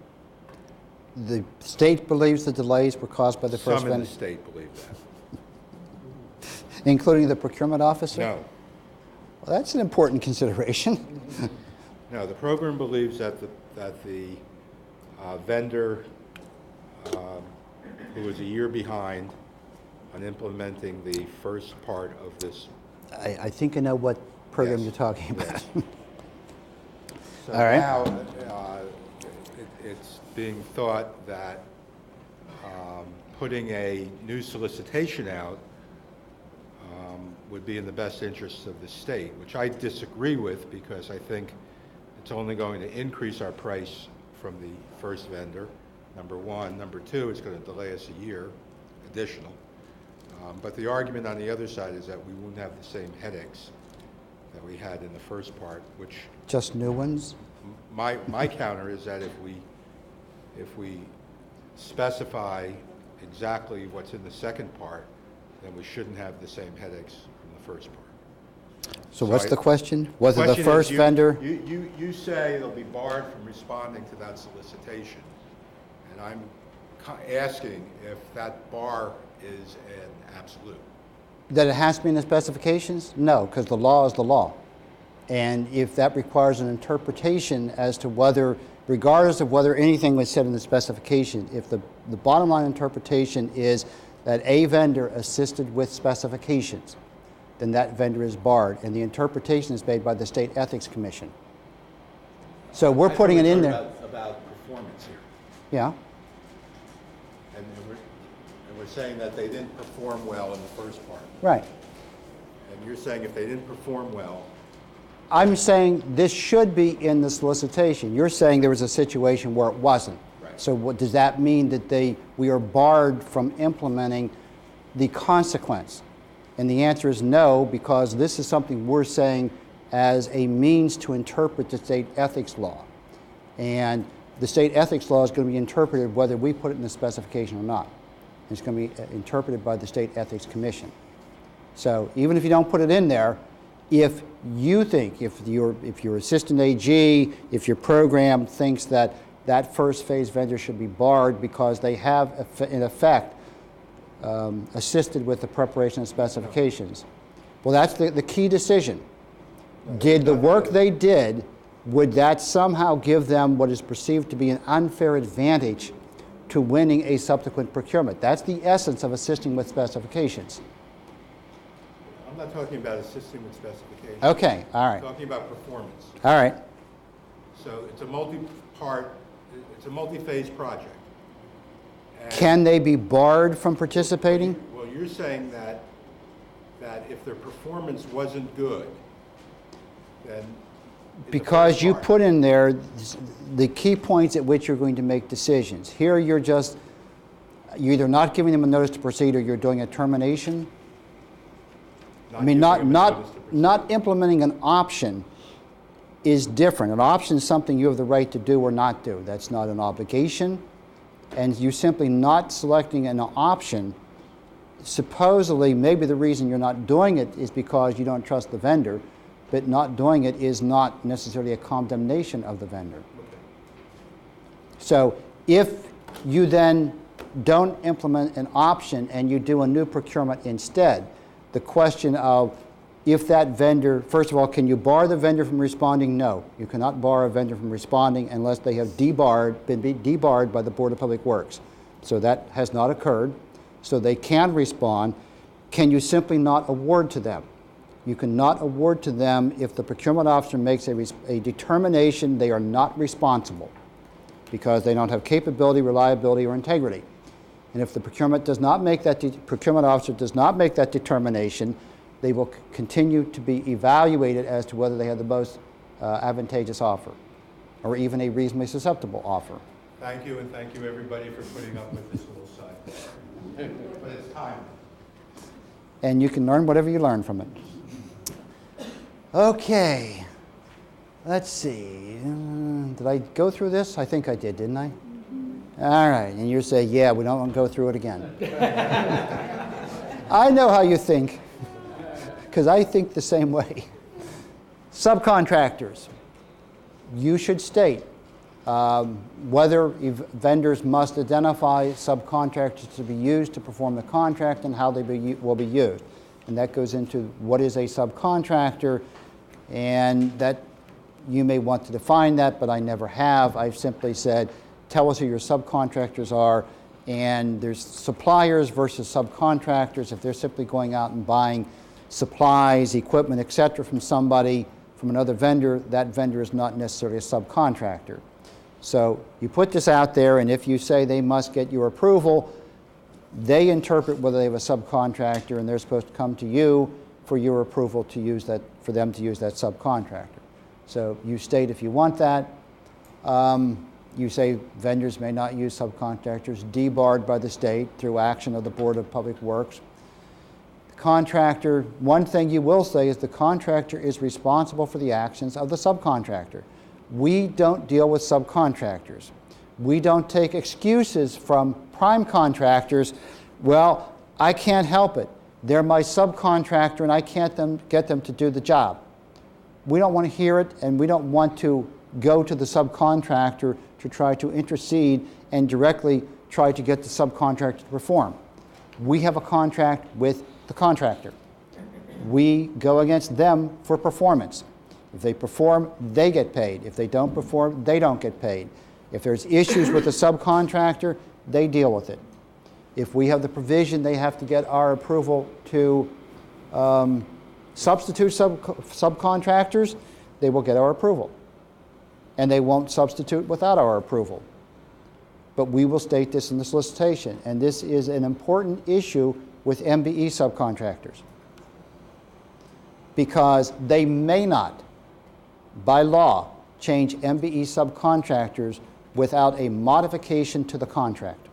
The state believes the delays were caused by the first Some in vendor, the state believe that. including the procurement officer? No. Well, that's an important consideration. No, the program believes that the vendor who was a year behind on implementing the first part of this. I think I know what program Yes, you're talking about. yes. So All right. now it's being thought that putting a new solicitation out would be in the best interests of the state, which I disagree with because I think it's only going to increase our price from the first vendor, number one. Number two, it's going to delay us a year additional. But the argument on the other side is that we wouldn't have the same headaches that we had in the first part, which Just new ones? my counter is that if we specify exactly what's in the second part, then we shouldn't have the same headaches from the first part. So what's the question? Whether the Question is, first vendor? You say they'll be barred from responding to that solicitation, and I'm asking if that bar is an absolute. That it has to be in the specifications? No, because the law is the law. And if that requires an interpretation as to whether, regardless of whether anything was said in the specification, if the bottom line interpretation is that a vendor assisted with specifications, then that vendor is barred, and the interpretation is made by the State Ethics Commission. So we're putting it in there. About performance here. Yeah. And we're saying that they didn't perform well in the first part. Right. And you're saying if they didn't perform well, I'm saying this should be in the solicitation. You're saying there was a situation where it wasn't. Right. So what does that mean that we are barred from implementing the consequence? And the answer is no, because this is something we're saying as a means to interpret the state ethics law. And the state ethics law is going to be interpreted whether we put it in the specification or not. It's going to be interpreted by the State Ethics Commission. So even if you don't put it in there, if you think, if your assistant AG, if your program thinks that that first phase vendor should be barred because they have, in effect, assisted with the preparation of specifications, well, that's the key decision. Did the work they did, would that somehow give them what is perceived to be an unfair advantage to winning a subsequent procurement? That's the essence of assisting with specifications. I'm not talking about assisting with specifications. Okay, all I'm right. talking about performance. All right. So it's a multi-phase project. And- Can they be barred from participating? Well, you're saying that if their performance wasn't good, then. in the Because first you part- put in there the key points at which you're going to make decisions. Here you're either not giving them a notice to proceed or you're doing a termination. I mean, giving them a notice to proceed. not implementing an option is different. An option is something you have the right to do or not do. That's not an obligation. And you simply not selecting an option, supposedly, maybe the reason you're not doing it is because you don't trust the vendor, but not doing it is not necessarily a condemnation of the vendor. Okay. So if you then don't implement an option and you do a new procurement instead, the question of if that vendor, first of all, can you bar the vendor from responding? No, you cannot bar a vendor from responding unless they have been debarred by the Board of Public Works. So that has not occurred. So they can respond. Can you simply not award to them? You cannot award to them if the procurement officer makes a determination they are not responsible because they don't have capability, reliability, or integrity. And if the procurement officer does not make that determination, they will continue to be evaluated as to whether they have the most advantageous offer or even a reasonably susceptible offer. Thank you, and thank you everybody for putting up with this little sidebar. But it's time. And you can learn whatever you learn from it. Okay, let's see. Did I go through this? I think I did, didn't I? All right, and you say, yeah, we don't want to go through it again. I know how you think, because I think the same way. Subcontractors. You should state whether vendors must identify subcontractors to be used to perform the contract and how they will be used. And that goes into what is a subcontractor, and that you may want to define that, but I never have. I've simply said, tell us who your subcontractors are, and there's suppliers versus subcontractors. If they're simply going out and buying supplies, equipment, etc. from somebody, from another vendor, that vendor is not necessarily a subcontractor. So you put this out there, and if you say they must get your approval, they interpret whether they have a subcontractor, and they're supposed to come to you for your approval to use that, for them to use that subcontractor. So you state if you want that. You say vendors may not use subcontractors, debarred by the state through action of the Board of Public Works. The contractor, one thing you will say is the contractor is responsible for the actions of the subcontractor. We don't deal with subcontractors. We don't take excuses from prime contractors. Well, I can't help it. They're my subcontractor and I can't get them to do the job. We don't want to hear it, and we don't want to go to the subcontractor to try to intercede and directly try to get the subcontractor to perform. We have a contract with the contractor. We go against them for performance. If they perform, they get paid. If they don't perform, they don't get paid. If there's issues with the subcontractor, they deal with it. If we have the provision they have to get our approval to substitute subcontractors, they will get our approval. And they won't substitute without our approval. But we will state this in the solicitation. And this is an important issue with MBE subcontractors, because they may not, by law, change MBE subcontractors without a modification to the contract.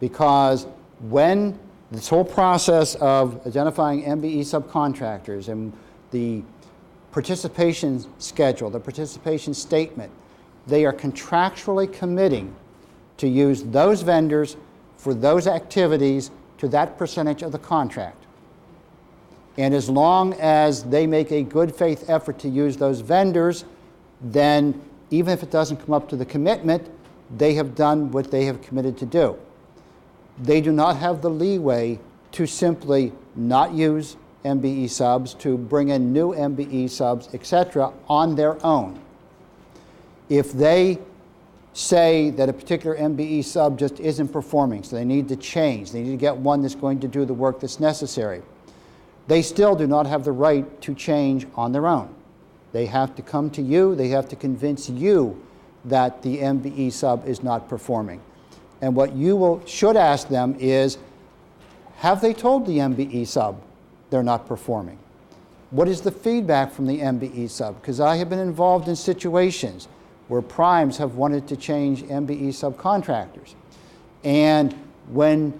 Because when this whole process of identifying MBE subcontractors and the participation schedule, the participation statement, they are contractually committing to use those vendors for those activities to that percentage of the contract. And as long as they make a good faith effort to use those vendors, then even if it doesn't come up to the commitment, they have done what they have committed to do. They do not have the leeway to simply not use MBE subs, to bring in new MBE subs, etc., on their own. If they say that a particular MBE sub just isn't performing, so they need to change, they need to get one that's going to do the work that's necessary, they still do not have the right to change on their own. They have to come to you, they have to convince you that the MBE sub is not performing. And what you should ask them is, have they told the MBE sub they're not performing? What is the feedback from the MBE sub? Because I have been involved in situations where primes have wanted to change MBE subcontractors. And when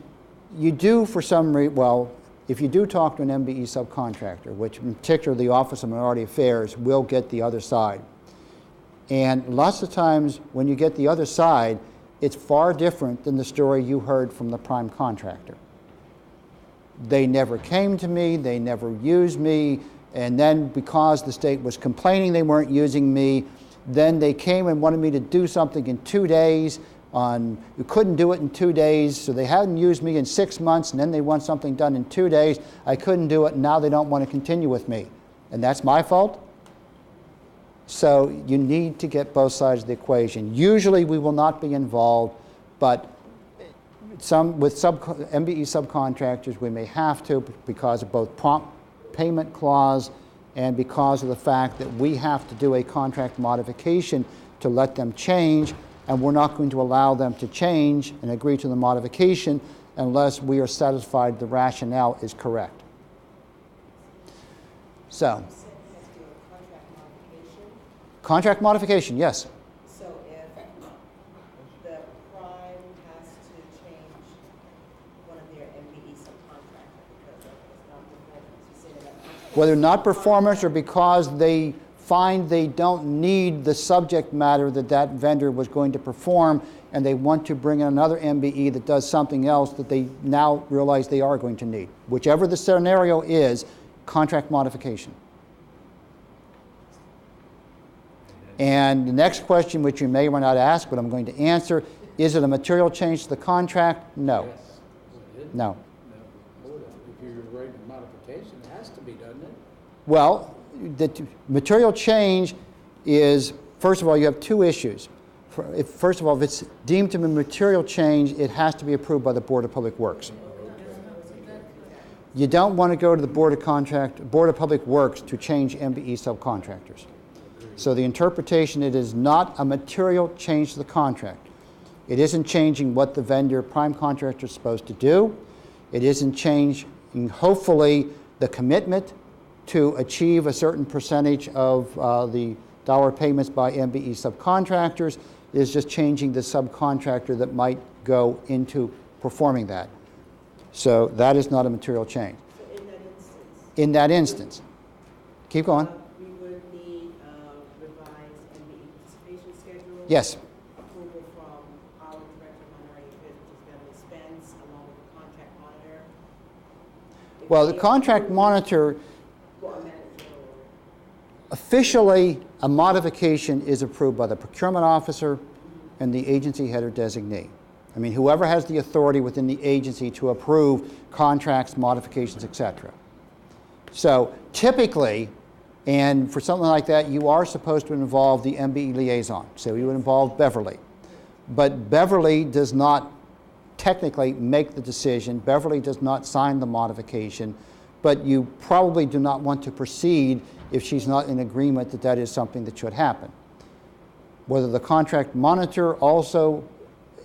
you do, for some reason, well, if you do talk to an MBE subcontractor, which in particular the Office of Minority Affairs will get the other side. And lots of times when you get the other side, it's far different than the story you heard from the prime contractor. They never came to me, they never used me, and then because the state was complaining they weren't using me, then they came and wanted me to do something in 2 days. You couldn't do it in 2 days, so they hadn't used me in 6 months, and then they want something done in 2 days. I couldn't do it, and now they don't want to continue with me. And that's my fault? So you need to get both sides of the equation. Usually we will not be involved, but with MBE subcontractors we may have to because of both payment clause and because of the fact that we have to do a contract modification to let them change, and we're not going to allow them to change and agree to the modification unless we are satisfied the rationale is correct. So, You said you have to do a contract modification, contract modification, yes. so if the prime has to change one of their MBE subcontractor because of its non-performance, you said that. Whether not performance or because they find they don't need the subject matter that that vendor was going to perform and they want to bring in another MBE that does something else that they now realize they are going to need. Whichever the scenario is, contract modification. And the next question, which you may or may not ask, but I'm going to answer, is it a material change to the contract? No. Yes. It- No. If you're writing a modification, it has to be, doesn't it? Well, the material change is, first of all, you have two issues. First of all, if it's deemed to be material change, it has to be approved by the Board of Public Works. You don't want to go to the Board of Public Works to change MBE subcontractors. So the interpretation, it is not a material change to the contract. It isn't changing what the vendor prime contractor is supposed to do. It isn't changing, hopefully, the commitment to achieve a certain percentage of the dollar payments by MBE subcontractors. It is just changing the subcontractor that might go into performing that. So that is not a material change. So in that instance, In that instance, keep going. we would need a revised MBE participation schedule. Yes. Approval from our Director of Minority Affairs, which is Beverly Spence, along with the contract monitor. If Well, the they contract approve- monitor, Well, a manager or. officially, a modification is approved by the procurement officer and the agency head or designee. I mean, whoever has the authority within the agency to approve contracts, modifications, etc. So typically, and for something like that, you are supposed to involve the MBE liaison. So you would involve Beverly. But Beverly does not technically make the decision. Beverly does not sign the modification. But you probably do not want to proceed if she's not in agreement that that is something that should happen. Whether the contract monitor also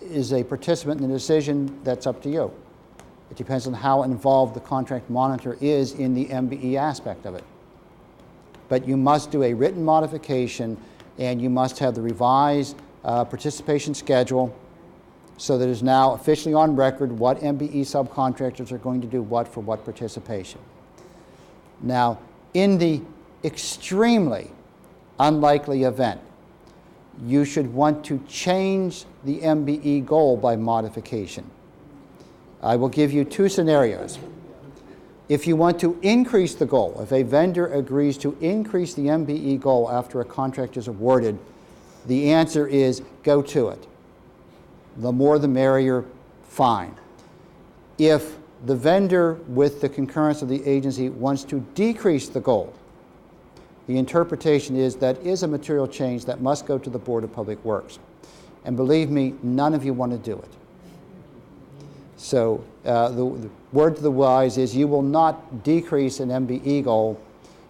is a participant in the decision, that's up to you. It depends on how involved the contract monitor is in the MBE aspect of it. But you must do a written modification and you must have the revised participation schedule so that it is now officially on record what MBE subcontractors are going to do what for what participation. Now, in the extremely unlikely event, you should want to change the MBE goal by modification. I will give you two scenarios. If you want to increase the goal, if a vendor agrees to increase the MBE goal after a contract is awarded, the answer is go to it. The more the merrier, fine. If the vendor, with the concurrence of the agency, wants to decrease the goal, the interpretation is that is a material change that must go to the Board of Public Works. And believe me, none of you want to do it. So the word to the wise is you will not decrease an MBE goal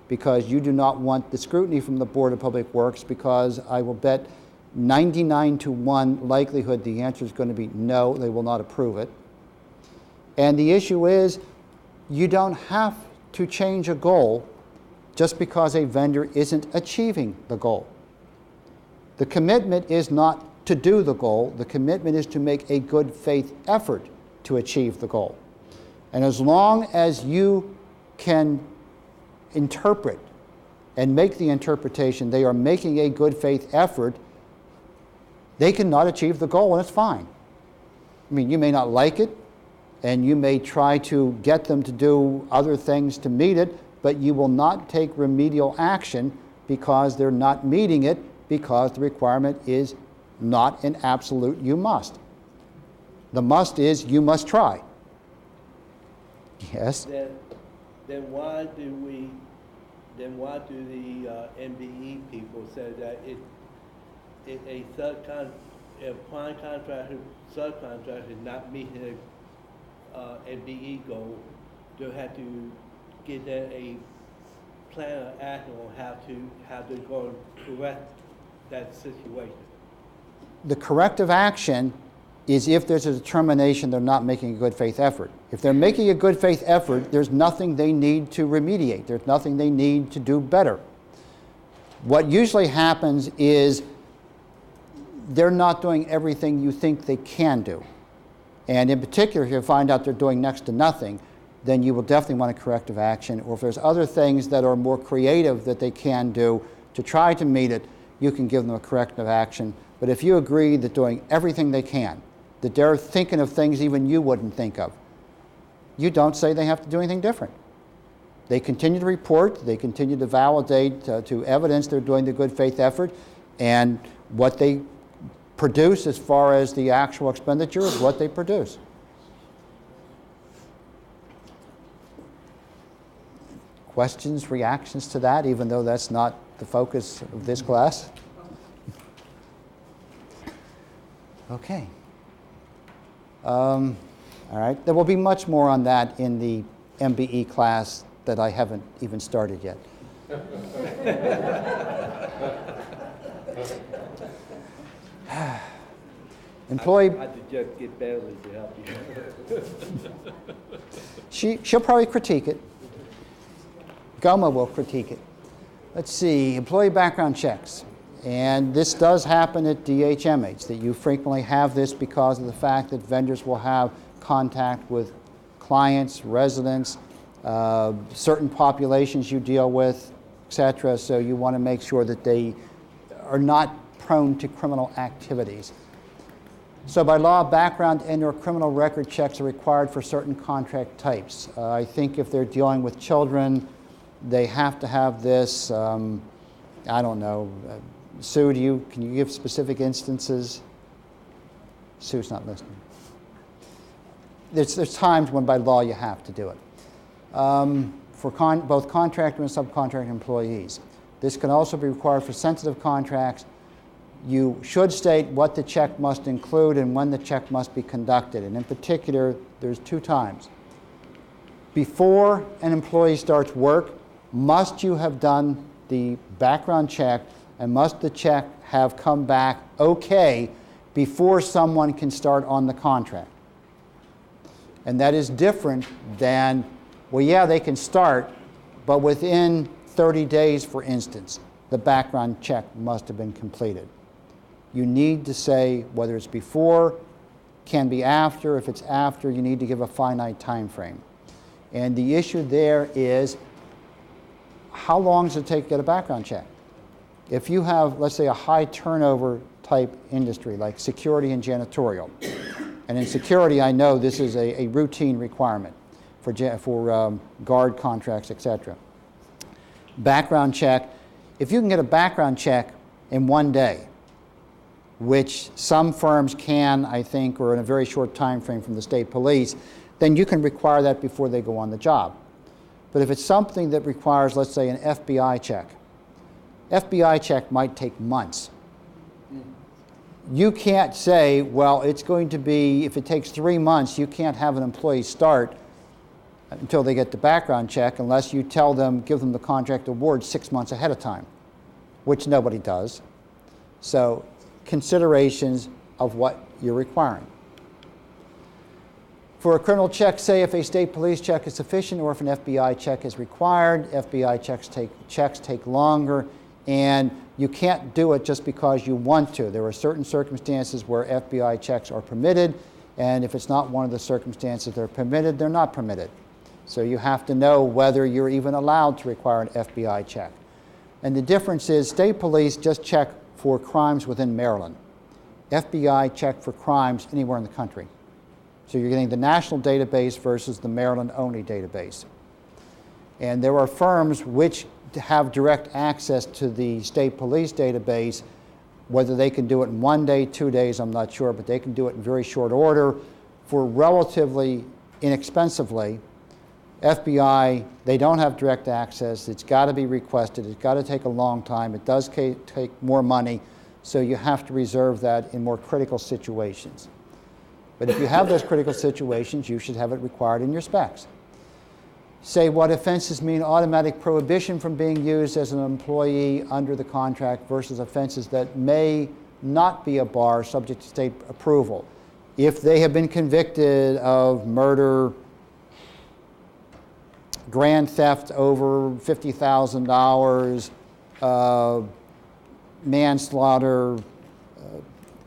because you do not want the scrutiny from the Board of Public Works, because I will bet 99-to-1 likelihood the answer is going to be no, they will not approve it. And the issue is you don't have to change a goal just because a vendor isn't achieving the goal. The commitment is not to do the goal. The commitment is to make a good faith effort to achieve the goal. And as long as you can interpret and make the interpretation they are making a good faith effort, they cannot achieve the goal, and it's fine. I mean, you may not like it, and you may try to get them to do other things to meet it, but you will not take remedial action because they're not meeting it, because the requirement is not an absolute you must. The must is you must try. Yes? Then why do the MBE people say that a prime contractor, subcontractor is not meeting a MBE goal, they'll have to get a plan of action on how to go and correct that situation? The corrective action is if there's a determination they're not making a good faith effort. If they're making a good faith effort, there's nothing they need to remediate. There's nothing they need to do better. What usually happens is they're not doing everything you think they can do. And in particular, if you find out they're doing next to nothing, then you will definitely want a corrective action. Or if there's other things that are more creative that they can do to try to meet it, you can give them a corrective action. But if you agree that doing everything they can, that they're thinking of things even you wouldn't think of, you don't say they have to do anything different. They continue to report, they continue to validate to evidence they're doing the good faith effort, and what they produce as far as the actual expenditure is what they produce. Questions, reactions to that, even though that's not the focus of this class? Okay. All right. There will be much more on that in the MBE class that I haven't even started yet. Employee. I had to just get Beverly to help you. She'll probably critique it. Goma will critique it. Let's see, employee background checks. And this does happen at DHMH, that you frequently have this because of the fact that vendors will have contact with clients, residents, certain populations you deal with, etc. So you want to make sure that they are not prone to criminal activities. So by law, background and/or criminal record checks are required for certain contract types. I think if they're dealing with children, they have to have this. I don't know. Sue, can you give specific instances? Sue's not listening. There's times when by law you have to do it. For both contractor and subcontractor employees. This can also be required for sensitive contracts. You should state what the check must include and when the check must be conducted. And in particular, there's 2 times. Before an employee starts work, must you have done the background check and must the check have come back okay before someone can start on the contract. And that is different than, well, yeah, they can start, but within 30 days, for instance, the background check must have been completed. You need to say whether it's before, can be after. If it's after, you need to give a finite time frame. And the issue there is, how long does it take to get a background check? If you have, let's say, a high turnover type industry like security and janitorial, and in security I know this is a routine requirement for guard contracts, etc. Background check, if you can get a background check in 1 day, which some firms can, I think, or in a very short time frame from the state police, then you can require that before they go on the job. But if it's something that requires, let's say, an FBI check might take months. You can't say, well, it's going to be, if it takes 3 months, you can't have an employee start until they get the background check unless you tell them, give them the contract award 6 months ahead of time, which nobody does. So considerations of what you're requiring. For a criminal check, say if a state police check is sufficient or if an FBI check is required, FBI checks take longer, and you can't do it just because you want to. There are certain circumstances where FBI checks are permitted, and if it's not one of the circumstances that are permitted, they're not permitted. So you have to know whether you're even allowed to require an FBI check. And the difference is state police just check for crimes within Maryland. FBI check for crimes anywhere in the country. So you're getting the national database versus the Maryland-only database. And there are firms which have direct access to the state police database. Whether they can do it in 1 day, 2 days, I'm not sure, but they can do it in very short order for relatively inexpensively. FBI, they don't have direct access. It's got to be requested. It's got to take a long time. It does take more money, so you have to reserve that in more critical situations. But if you have those critical situations, you should have it required in your specs. say what offenses mean automatic prohibition from being used as an employee under the contract versus offenses that may not be a bar subject to state approval. If they have been convicted of murder, grand theft over $50,000, manslaughter,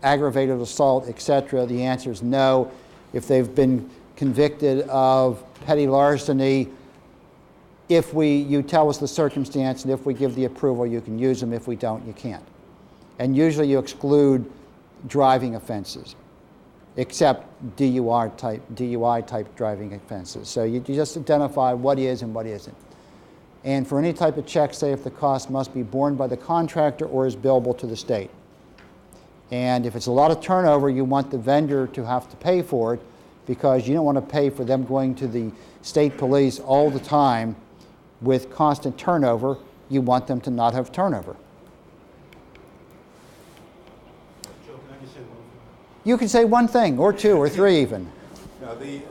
aggravated assault, etc., the answer is no. If they've been convicted of petty larceny, you tell us the circumstance, and if we give the approval, you can use them. If we don't, you can't. And usually you exclude driving offenses, except DUI type driving offenses. So you just identify what is and what isn't. And for any type of check, say if the cost must be borne by the contractor or is billable to the state. And if it's a lot of turnover, you want the vendor to have to pay for it, because you don't want to pay for them going to the state police all the time with constant turnover. You want them to not have turnover. Joe, can I just say one thing? You can say one thing, or two, or three even. No, the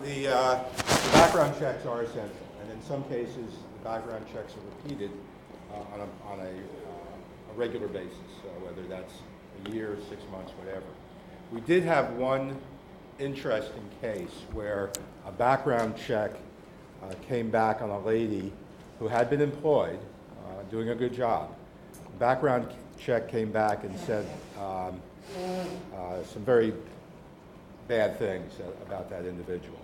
background checks are essential, and in some cases, the background checks are repeated on a regular basis, whether that's a year, 6 months, whatever. We did have one interesting case where a background check came back on a lady who had been employed, doing a good job. The background check came back and said some very bad things about that individual.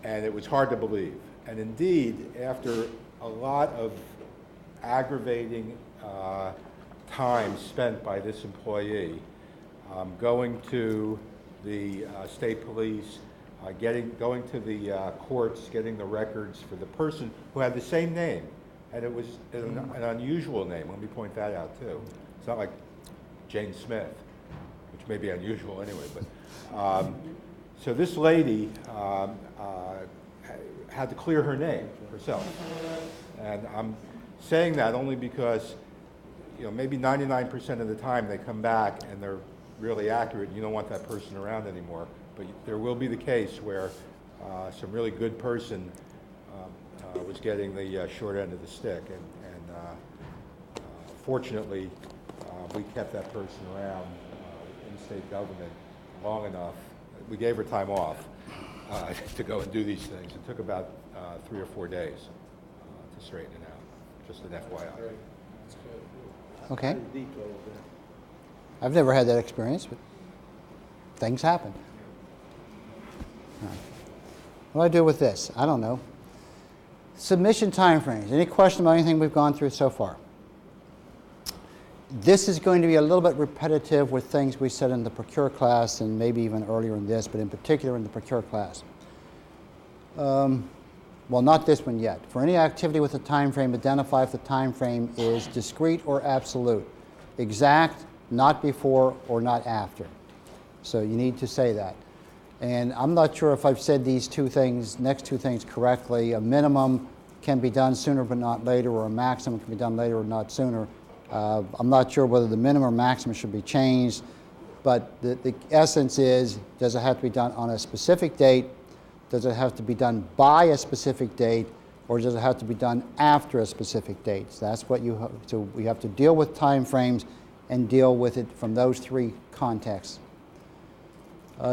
And it was hard to believe. And indeed, after a lot of aggravating time spent by this employee, going to the state police, going to the courts, getting the records for the person who had the same name. And it was an unusual name. Let me point that out too. It's not like Jane Smith, which may be unusual anyway. But so this lady had to clear her name herself. And I'm saying that only because, maybe 99% of the time they come back and they're really accurate, and you don't want that person around anymore. But there will be the case where some really good person was getting the short end of the stick, and fortunately, we kept that person around in state government long enough. We gave her time off to go and do these things. It took about 3 or 4 days to straighten it out. Just an FYI. Okay. I've never had that experience, but things happen. All right. What do I do with this? I don't know. Submission timeframes. Any question about anything we've gone through so far? This is going to be a little bit repetitive with things we said in the procure class and maybe even earlier in this, but in particular in the procure class. Well, not this one yet. For any activity with a time frame, identify if the time frame is discrete or absolute. Exact, not before or not after. So you need to say that. And I'm not sure if I've said these next two things correctly. A minimum can be done sooner but not later, or a maximum can be done later or not sooner. I'm not sure whether the minimum or maximum should be changed, but the essence is, does it have to be done on a specific date? Does it have to be done by a specific date, or does it have to be done after a specific date? So that's what so we have to deal with time frames and deal with it from those three contexts.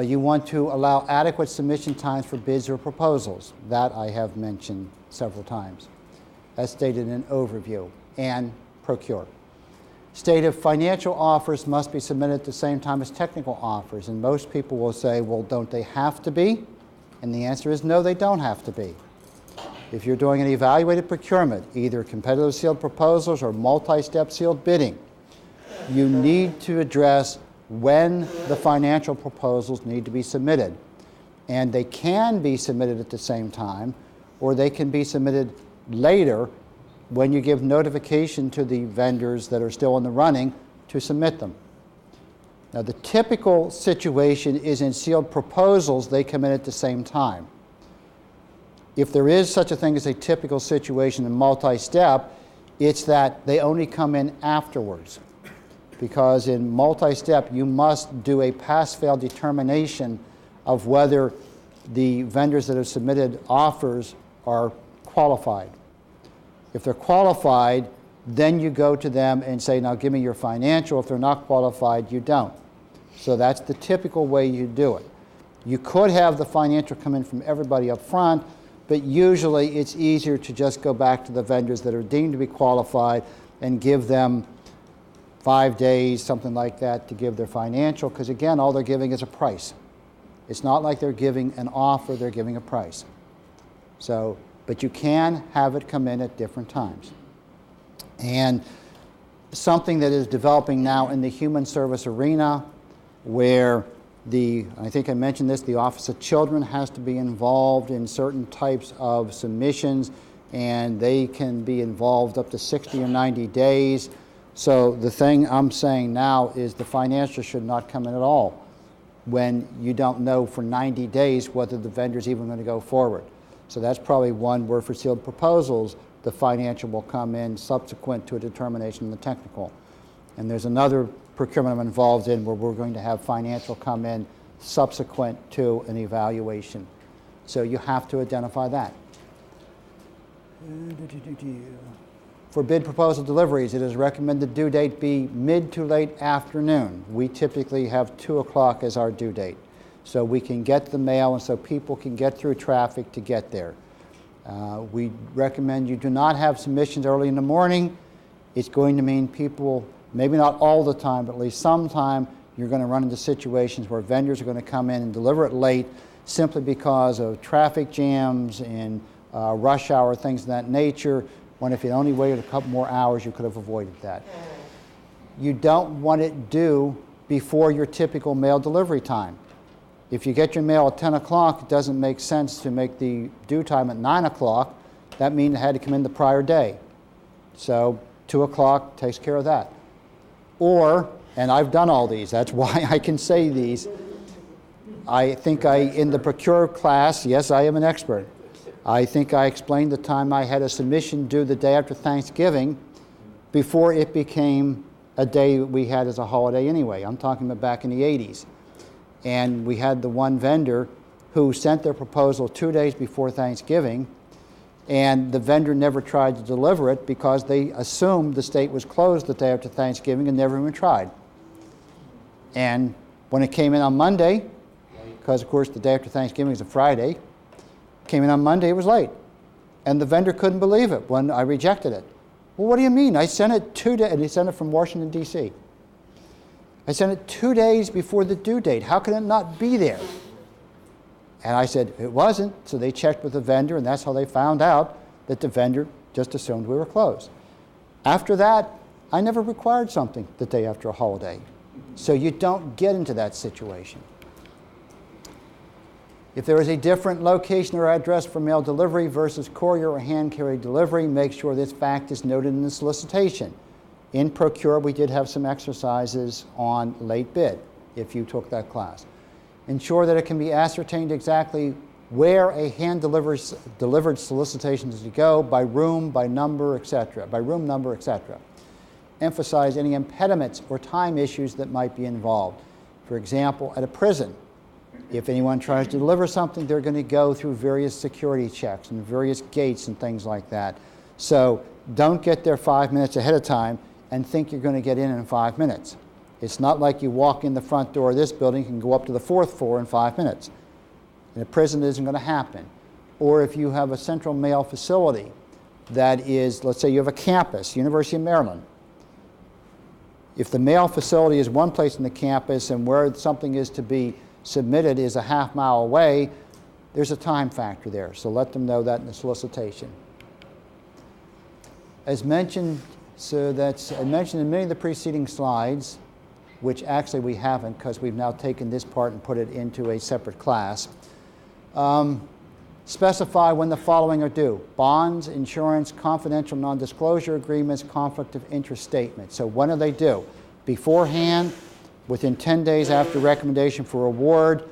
You want to allow adequate submission times for bids or proposals. That I have mentioned several times. That's stated in an overview. And procure. State if financial offers must be submitted at the same time as technical offers. And most people will say, well, don't they have to be? And the answer is no, they don't have to be. If you're doing an evaluated procurement, either competitive sealed proposals or multi-step sealed bidding, you need to address when the financial proposals need to be submitted. And they can be submitted at the same time, or they can be submitted later when you give notification to the vendors that are still in the running to submit them. Now, the typical situation is in sealed proposals, they come in at the same time. If there is such a thing as a typical situation in multi-step, it's that they only come in afterwards. Because in multi-step, you must do a pass-fail determination of whether the vendors that have submitted offers are qualified. If they're qualified, then you go to them and say, now give me your financial. If they're not qualified, you don't. So that's the typical way you do it. You could have the financial come in from everybody up front, but usually it's easier to just go back to the vendors that are deemed to be qualified and give them 5 days, something like that, to give their financial, because again, all they're giving is a price. It's not like they're giving an offer, they're giving a price. So, but you can have it come in at different times. And something that is developing now in the human service arena, where I think I mentioned this, the Office of Children has to be involved in certain types of submissions, and they can be involved up to 60 or 90 days. So the thing I'm saying now is the financial should not come in at all when you don't know for 90 days whether the vendor's even going to go forward. So that's probably one where for sealed proposals, the financial will come in subsequent to a determination in the technical. And there's another procurement I'm involved in where we're going to have financial come in subsequent to an evaluation. So you have to identify that. For bid proposal deliveries, it is recommended due date be mid to late afternoon. We typically have 2 o'clock as our due date. So we can get the mail and so people can get through traffic to get there. We recommend you do not have submissions early in the morning. It's going to mean people, maybe not all the time, but at least sometime, you're going to run into situations where vendors are going to come in and deliver it late simply because of traffic jams and rush hour, things of that nature, when if you only waited a couple more hours, you could have avoided that. You don't want it due before your typical mail delivery time. If you get your mail at 10 o'clock, it doesn't make sense to make the due time at 9 o'clock. That means it had to come in the prior day. So 2 o'clock takes care of that. Or, and I've done all these, that's why I can say these. I think in the procure class, yes, I am an expert. I think I explained the time I had a submission due the day after Thanksgiving before it became a day we had as a holiday anyway. I'm talking about back in the 80s. And we had the one vendor who sent their proposal 2 days before Thanksgiving, and the vendor never tried to deliver it because they assumed the state was closed the day after Thanksgiving and never even tried. And when it came in on Monday, because of course the day after Thanksgiving is a Friday, came in on Monday, it was late. And the vendor couldn't believe it when I rejected it. Well, what do you mean? I sent it 2 days, and he sent it from Washington, D.C. I sent it 2 days before the due date. How can it not be there? And I said, it wasn't. So they checked with the vendor, and that's how they found out that the vendor just assumed we were closed. After that, I never required something the day after a holiday. So you don't get into that situation. If there is a different location or address for mail delivery versus courier or hand-carried delivery, make sure this fact is noted in the solicitation. In Procure, we did have some exercises on late bid, if you took that class. Ensure that it can be ascertained exactly where a hand-delivered solicitation is to go, by room, by number, etc., by room number, etc. Emphasize any impediments or time issues that might be involved. For example, at a prison, if anyone tries to deliver something, they're going to go through various security checks and various gates and things like that. So don't get there 5 minutes ahead of time and think you're going to get in 5 minutes. It's not like you walk in the front door of this building and go up to the 4th floor in 5 minutes. In a prison, it isn't going to happen. Or if you have a central mail facility that is, let's say you have a campus, University of Maryland. If the mail facility is one place in the campus and where something is to be submitted is a half mile away, there's a time factor there. So let them know that in the solicitation. As mentioned, I mentioned in many of the preceding slides, which actually we haven't because we've now taken this part and put it into a separate class. Specify when the following are due: bonds, insurance, confidential non-disclosure agreements, conflict of interest statements. So when are they due? Beforehand, within 10 days after recommendation for award,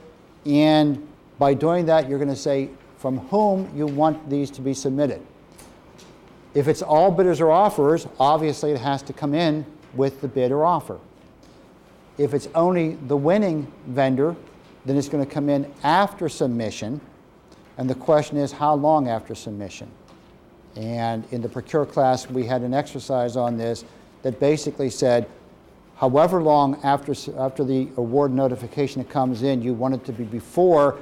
and by doing that, you're going to say from whom you want these to be submitted. If it's all bidders or offers, obviously it has to come in with the bid or offer. If it's only the winning vendor, then it's going to come in after submission, and the question is how long after submission. And in the procure class, we had an exercise on this that basically said, however long after the award notification comes in, you want it to be before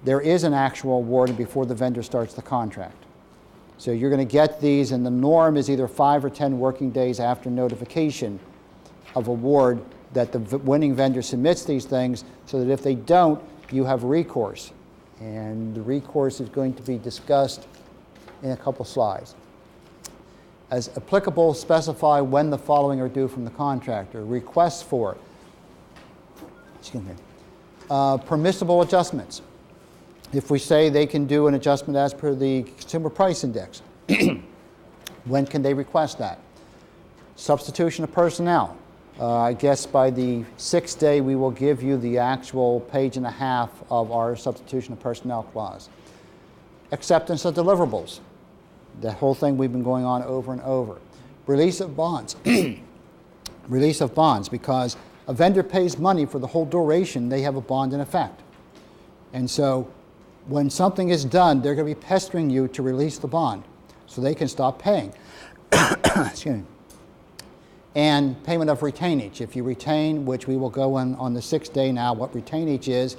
there is an actual award and before the vendor starts the contract. So you're going to get these, and the norm is either 5 or 10 working days after notification of award that the winning vendor submits these things, so that if they don't, you have recourse. And the recourse is going to be discussed in a couple slides. As applicable, specify when the following are due from the contractor. Requests for, permissible adjustments. If we say they can do an adjustment as per the Consumer Price Index, when can they request that? Substitution of personnel. I guess by the 6th day we will give you the actual page and a half of our substitution of personnel clause. Acceptance of deliverables. The whole thing we've been going on over and over. Release of bonds. Release of bonds, because a vendor pays money for the whole duration, they have a bond in effect. And so when something is done, they're going to be pestering you to release the bond so they can stop paying. Excuse me. And payment of retainage. If you retain, which we will go on the 6th day now, what retainage is,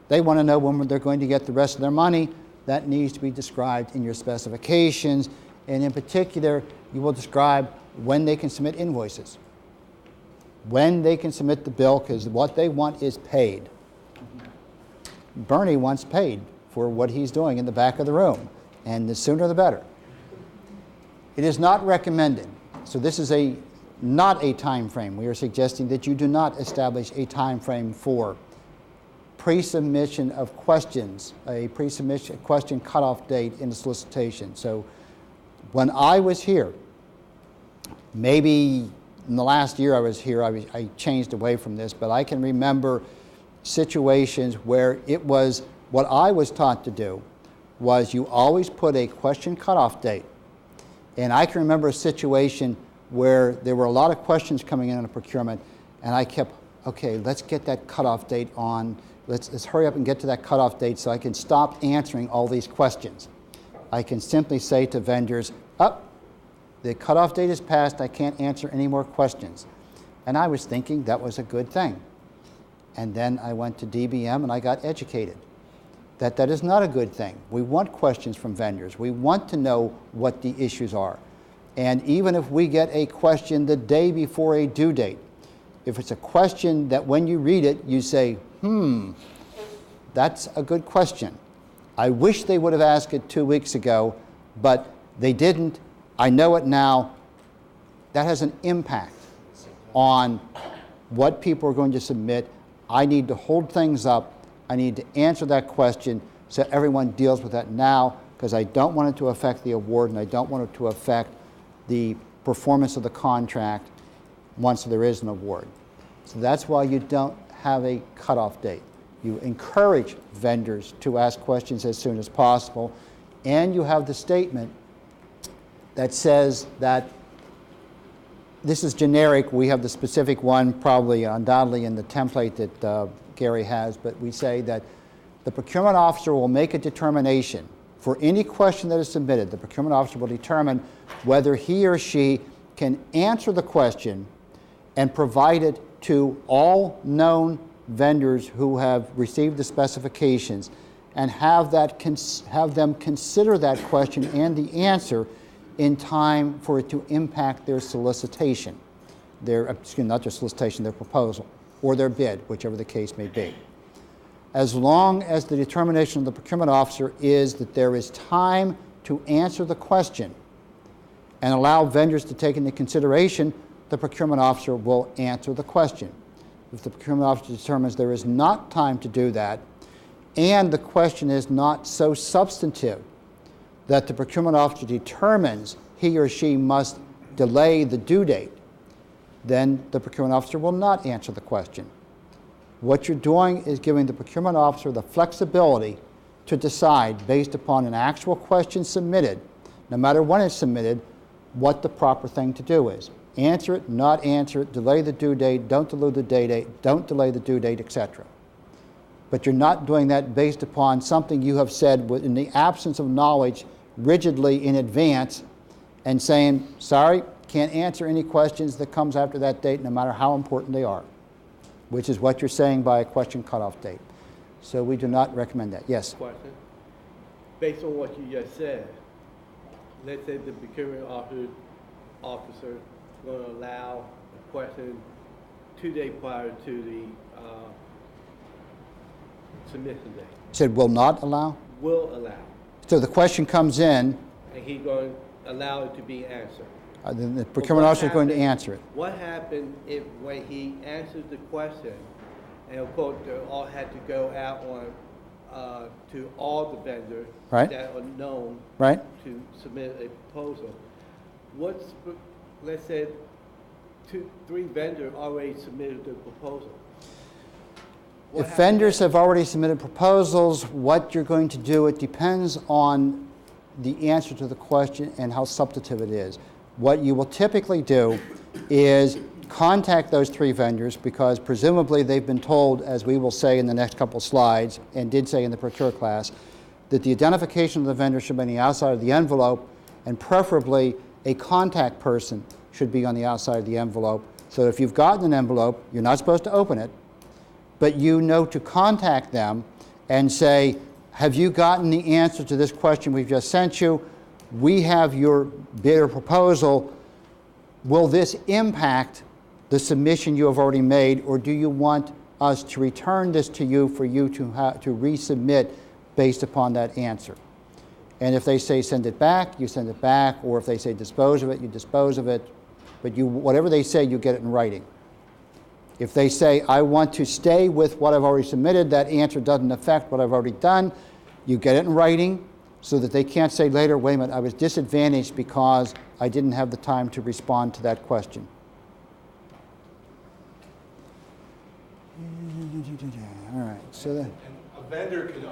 they want to know when they're going to get the rest of their money. That needs to be described in your specifications. And in particular, you will describe when they can submit invoices. When they can submit the bill, because what they want is paid. Bernie wants paid for what he's doing in the back of the room, and the sooner the better. It is not recommended. So this is not a time frame. We are suggesting that you do not establish a time frame for pre-submission of questions, a pre-submission question cutoff date in the solicitation. So when I was here, maybe in the last year I was here, I changed away from this, but I can remember situations where it was, what I was taught to do was you always put a question cutoff date. And I can remember a situation where there were a lot of questions coming in on a procurement, and I kept, okay, let's get that cutoff date on. Let's hurry up and get to that cutoff date so I can stop answering all these questions. I can simply say to vendors, the cutoff date is passed, I can't answer any more questions. And I was thinking that was a good thing. And then I went to DBM and I got educated that that is not a good thing. We want questions from vendors. We want to know what the issues are. And even if we get a question the day before a due date, if it's a question that when you read it, you say, that's a good question. I wish they would have asked it 2 weeks ago, but they didn't. I know it now. That has an impact on what people are going to submit. I need to hold things up. I need to answer that question so everyone deals with that now, because I don't want it to affect the award and I don't want it to affect the performance of the contract once there is an award. So that's why you don't have a cutoff date. You encourage vendors to ask questions as soon as possible, and you have the statement that says that this is generic. We have the specific one probably undoubtedly in the template that Gary has, but we say that the procurement officer will make a determination for any question that is submitted. The procurement officer will determine whether he or she can answer the question and provide it to all known vendors who have received the specifications, and have them consider that question and the answer in time for it to impact their solicitation, not their solicitation, their proposal, or their bid, whichever the case may be. As long as the determination of the procurement officer is that there is time to answer the question and allow vendors to take into consideration, the procurement officer will answer the question. If the procurement officer determines there is not time to do that, and the question is not so substantive that the procurement officer determines he or she must delay the due date, then the procurement officer will not answer the question. What you're doing is giving the procurement officer the flexibility to decide, based upon an actual question submitted, no matter when it's submitted, what the proper thing to do is. Answer it, not answer it, delay the due date, don't delay the due date, etc. but you're not doing that based upon something you have said in the absence of knowledge rigidly in advance and saying, sorry, can't answer any questions that comes after that date no matter how important they are, which is what you're saying by a question cutoff date. So we do not recommend that. Yes? Question. Based on what you just said, let's say the procurement officer is going to allow a question 2 days prior to the submission date. Said will not allow? Will allow. So the question comes in, And he's going to allow it to be answered. the procurement officer is going to answer it. What happened if when he answered the question, and of course they all had to go out on to all the vendors Right. that are known Right? to submit a proposal. Let's say 3 vendors already submitted the proposal. What If happens vendors then? have already submitted proposals, what you're going to do, it depends on the answer to the question and how substantive it is. What you will typically do is contact those 3 vendors because presumably they've been told, as we will say in the next couple slides, and did say in the procure class, that the identification of the vendor should be on the outside of the envelope, and preferably a contact person should be on the outside of the envelope. So if you've gotten an envelope, you're not supposed to open it, but you know to contact them and say, have you gotten the answer to this question we've just sent you? We have your bid or proposal. Will this impact the submission you have already made, or do you want us to return this to you for you to resubmit based upon that answer? And if they say send it back, you send it back, or if they say dispose of it, you dispose of it. But whatever they say, you get it in writing. If they say, I want to stay with what I've already submitted, that answer doesn't affect what I've already done, you get it in writing so that they can't say later, wait a minute, I was disadvantaged because I didn't have the time to respond to that question. All right, so that. And a vendor can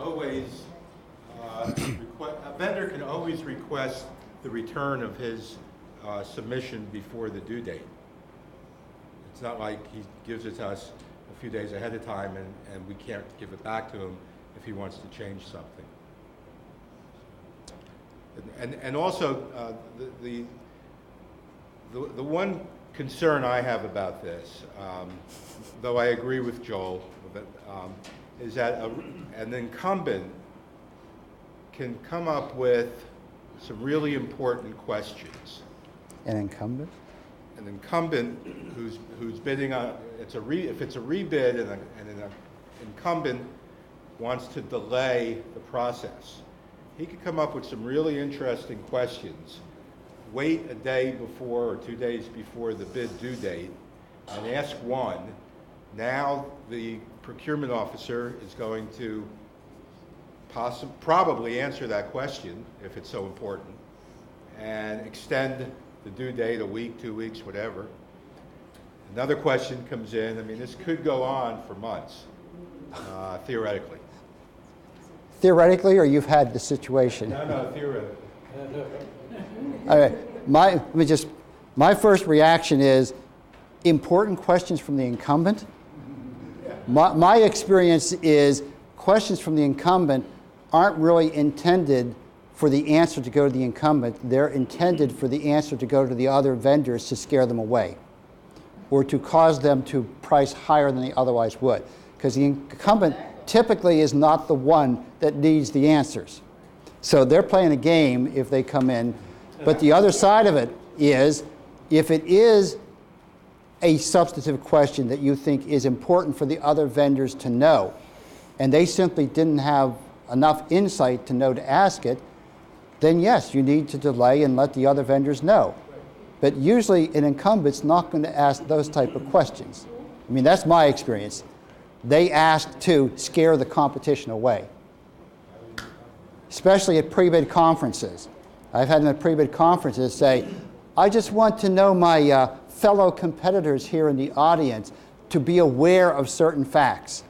always request the return of his submission before the due date. It's not like he gives it to us a few days ahead of time and we can't give it back to him if he wants to change something. And also, the one concern I have about this, though I agree with Joel, is that an incumbent can come up with some really important questions. An incumbent? An incumbent who's bidding on, if it's a rebid and an incumbent wants to delay the process, he could come up with some really interesting questions, wait a day before or 2 days before the bid due date, and ask one. Now the procurement officer is going to probably answer that question if it's so important, and extend the due date a week, 2 weeks, whatever. Another question comes in. I mean, this could go on for months, theoretically. Theoretically, or you've had the situation? No, theoretically. All right, my first reaction is important questions from the incumbent. My experience is questions from the incumbent aren't really intended for the answer to go to the incumbent. They're intended for the answer to go to the other vendors to scare them away or to cause them to price higher than they otherwise would. Because the incumbent typically is not the one that needs the answers. So they're playing a game if they come in. But the other side of it is, if it is a substantive question that you think is important for the other vendors to know, and they simply didn't have enough insight to know to ask it, then yes, you need to delay and let the other vendors know. But usually an incumbent's not going to ask those type of questions. I mean, that's my experience. They ask to scare the competition away, especially at pre-bid conferences. I've had them at pre-bid conferences say, I just want to know my fellow competitors here in the audience to be aware of certain facts.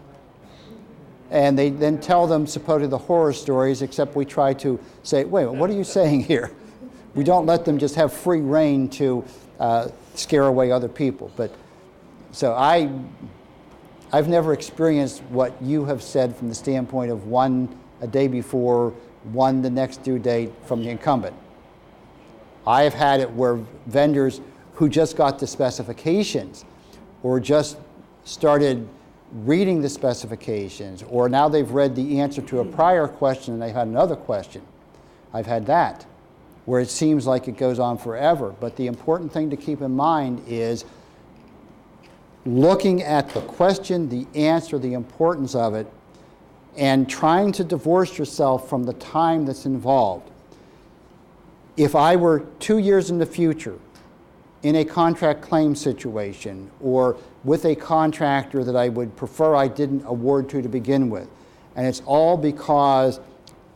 And they then tell them supposedly the horror stories, except we try to say, wait, what are you saying here? We don't let them just have free rein to scare away other people. But so I've never experienced what you have said from the standpoint of one a day before, one the next due date from the incumbent. I have had it where vendors who just got the specifications or just started reading the specifications, or now they've read the answer to a prior question and they had another question. I've had that, where it seems like it goes on forever. But the important thing to keep in mind is looking at the question, the answer, the importance of it, and trying to divorce yourself from the time that's involved. If I were 2 years in the future in a contract claim situation or with a contractor that I would prefer I didn't award to begin with, and it's all because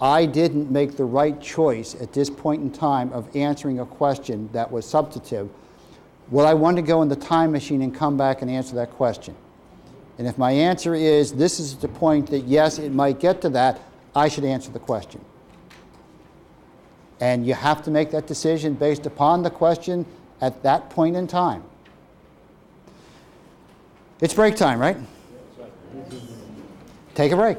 I didn't make the right choice at this point in time of answering a question that was substantive, will I want to go in the time machine and come back and answer that question? And if my answer is this is the point that yes, it might get to that, I should answer the question. And you have to make that decision based upon the question at that point in time. It's break time, right? Take a break.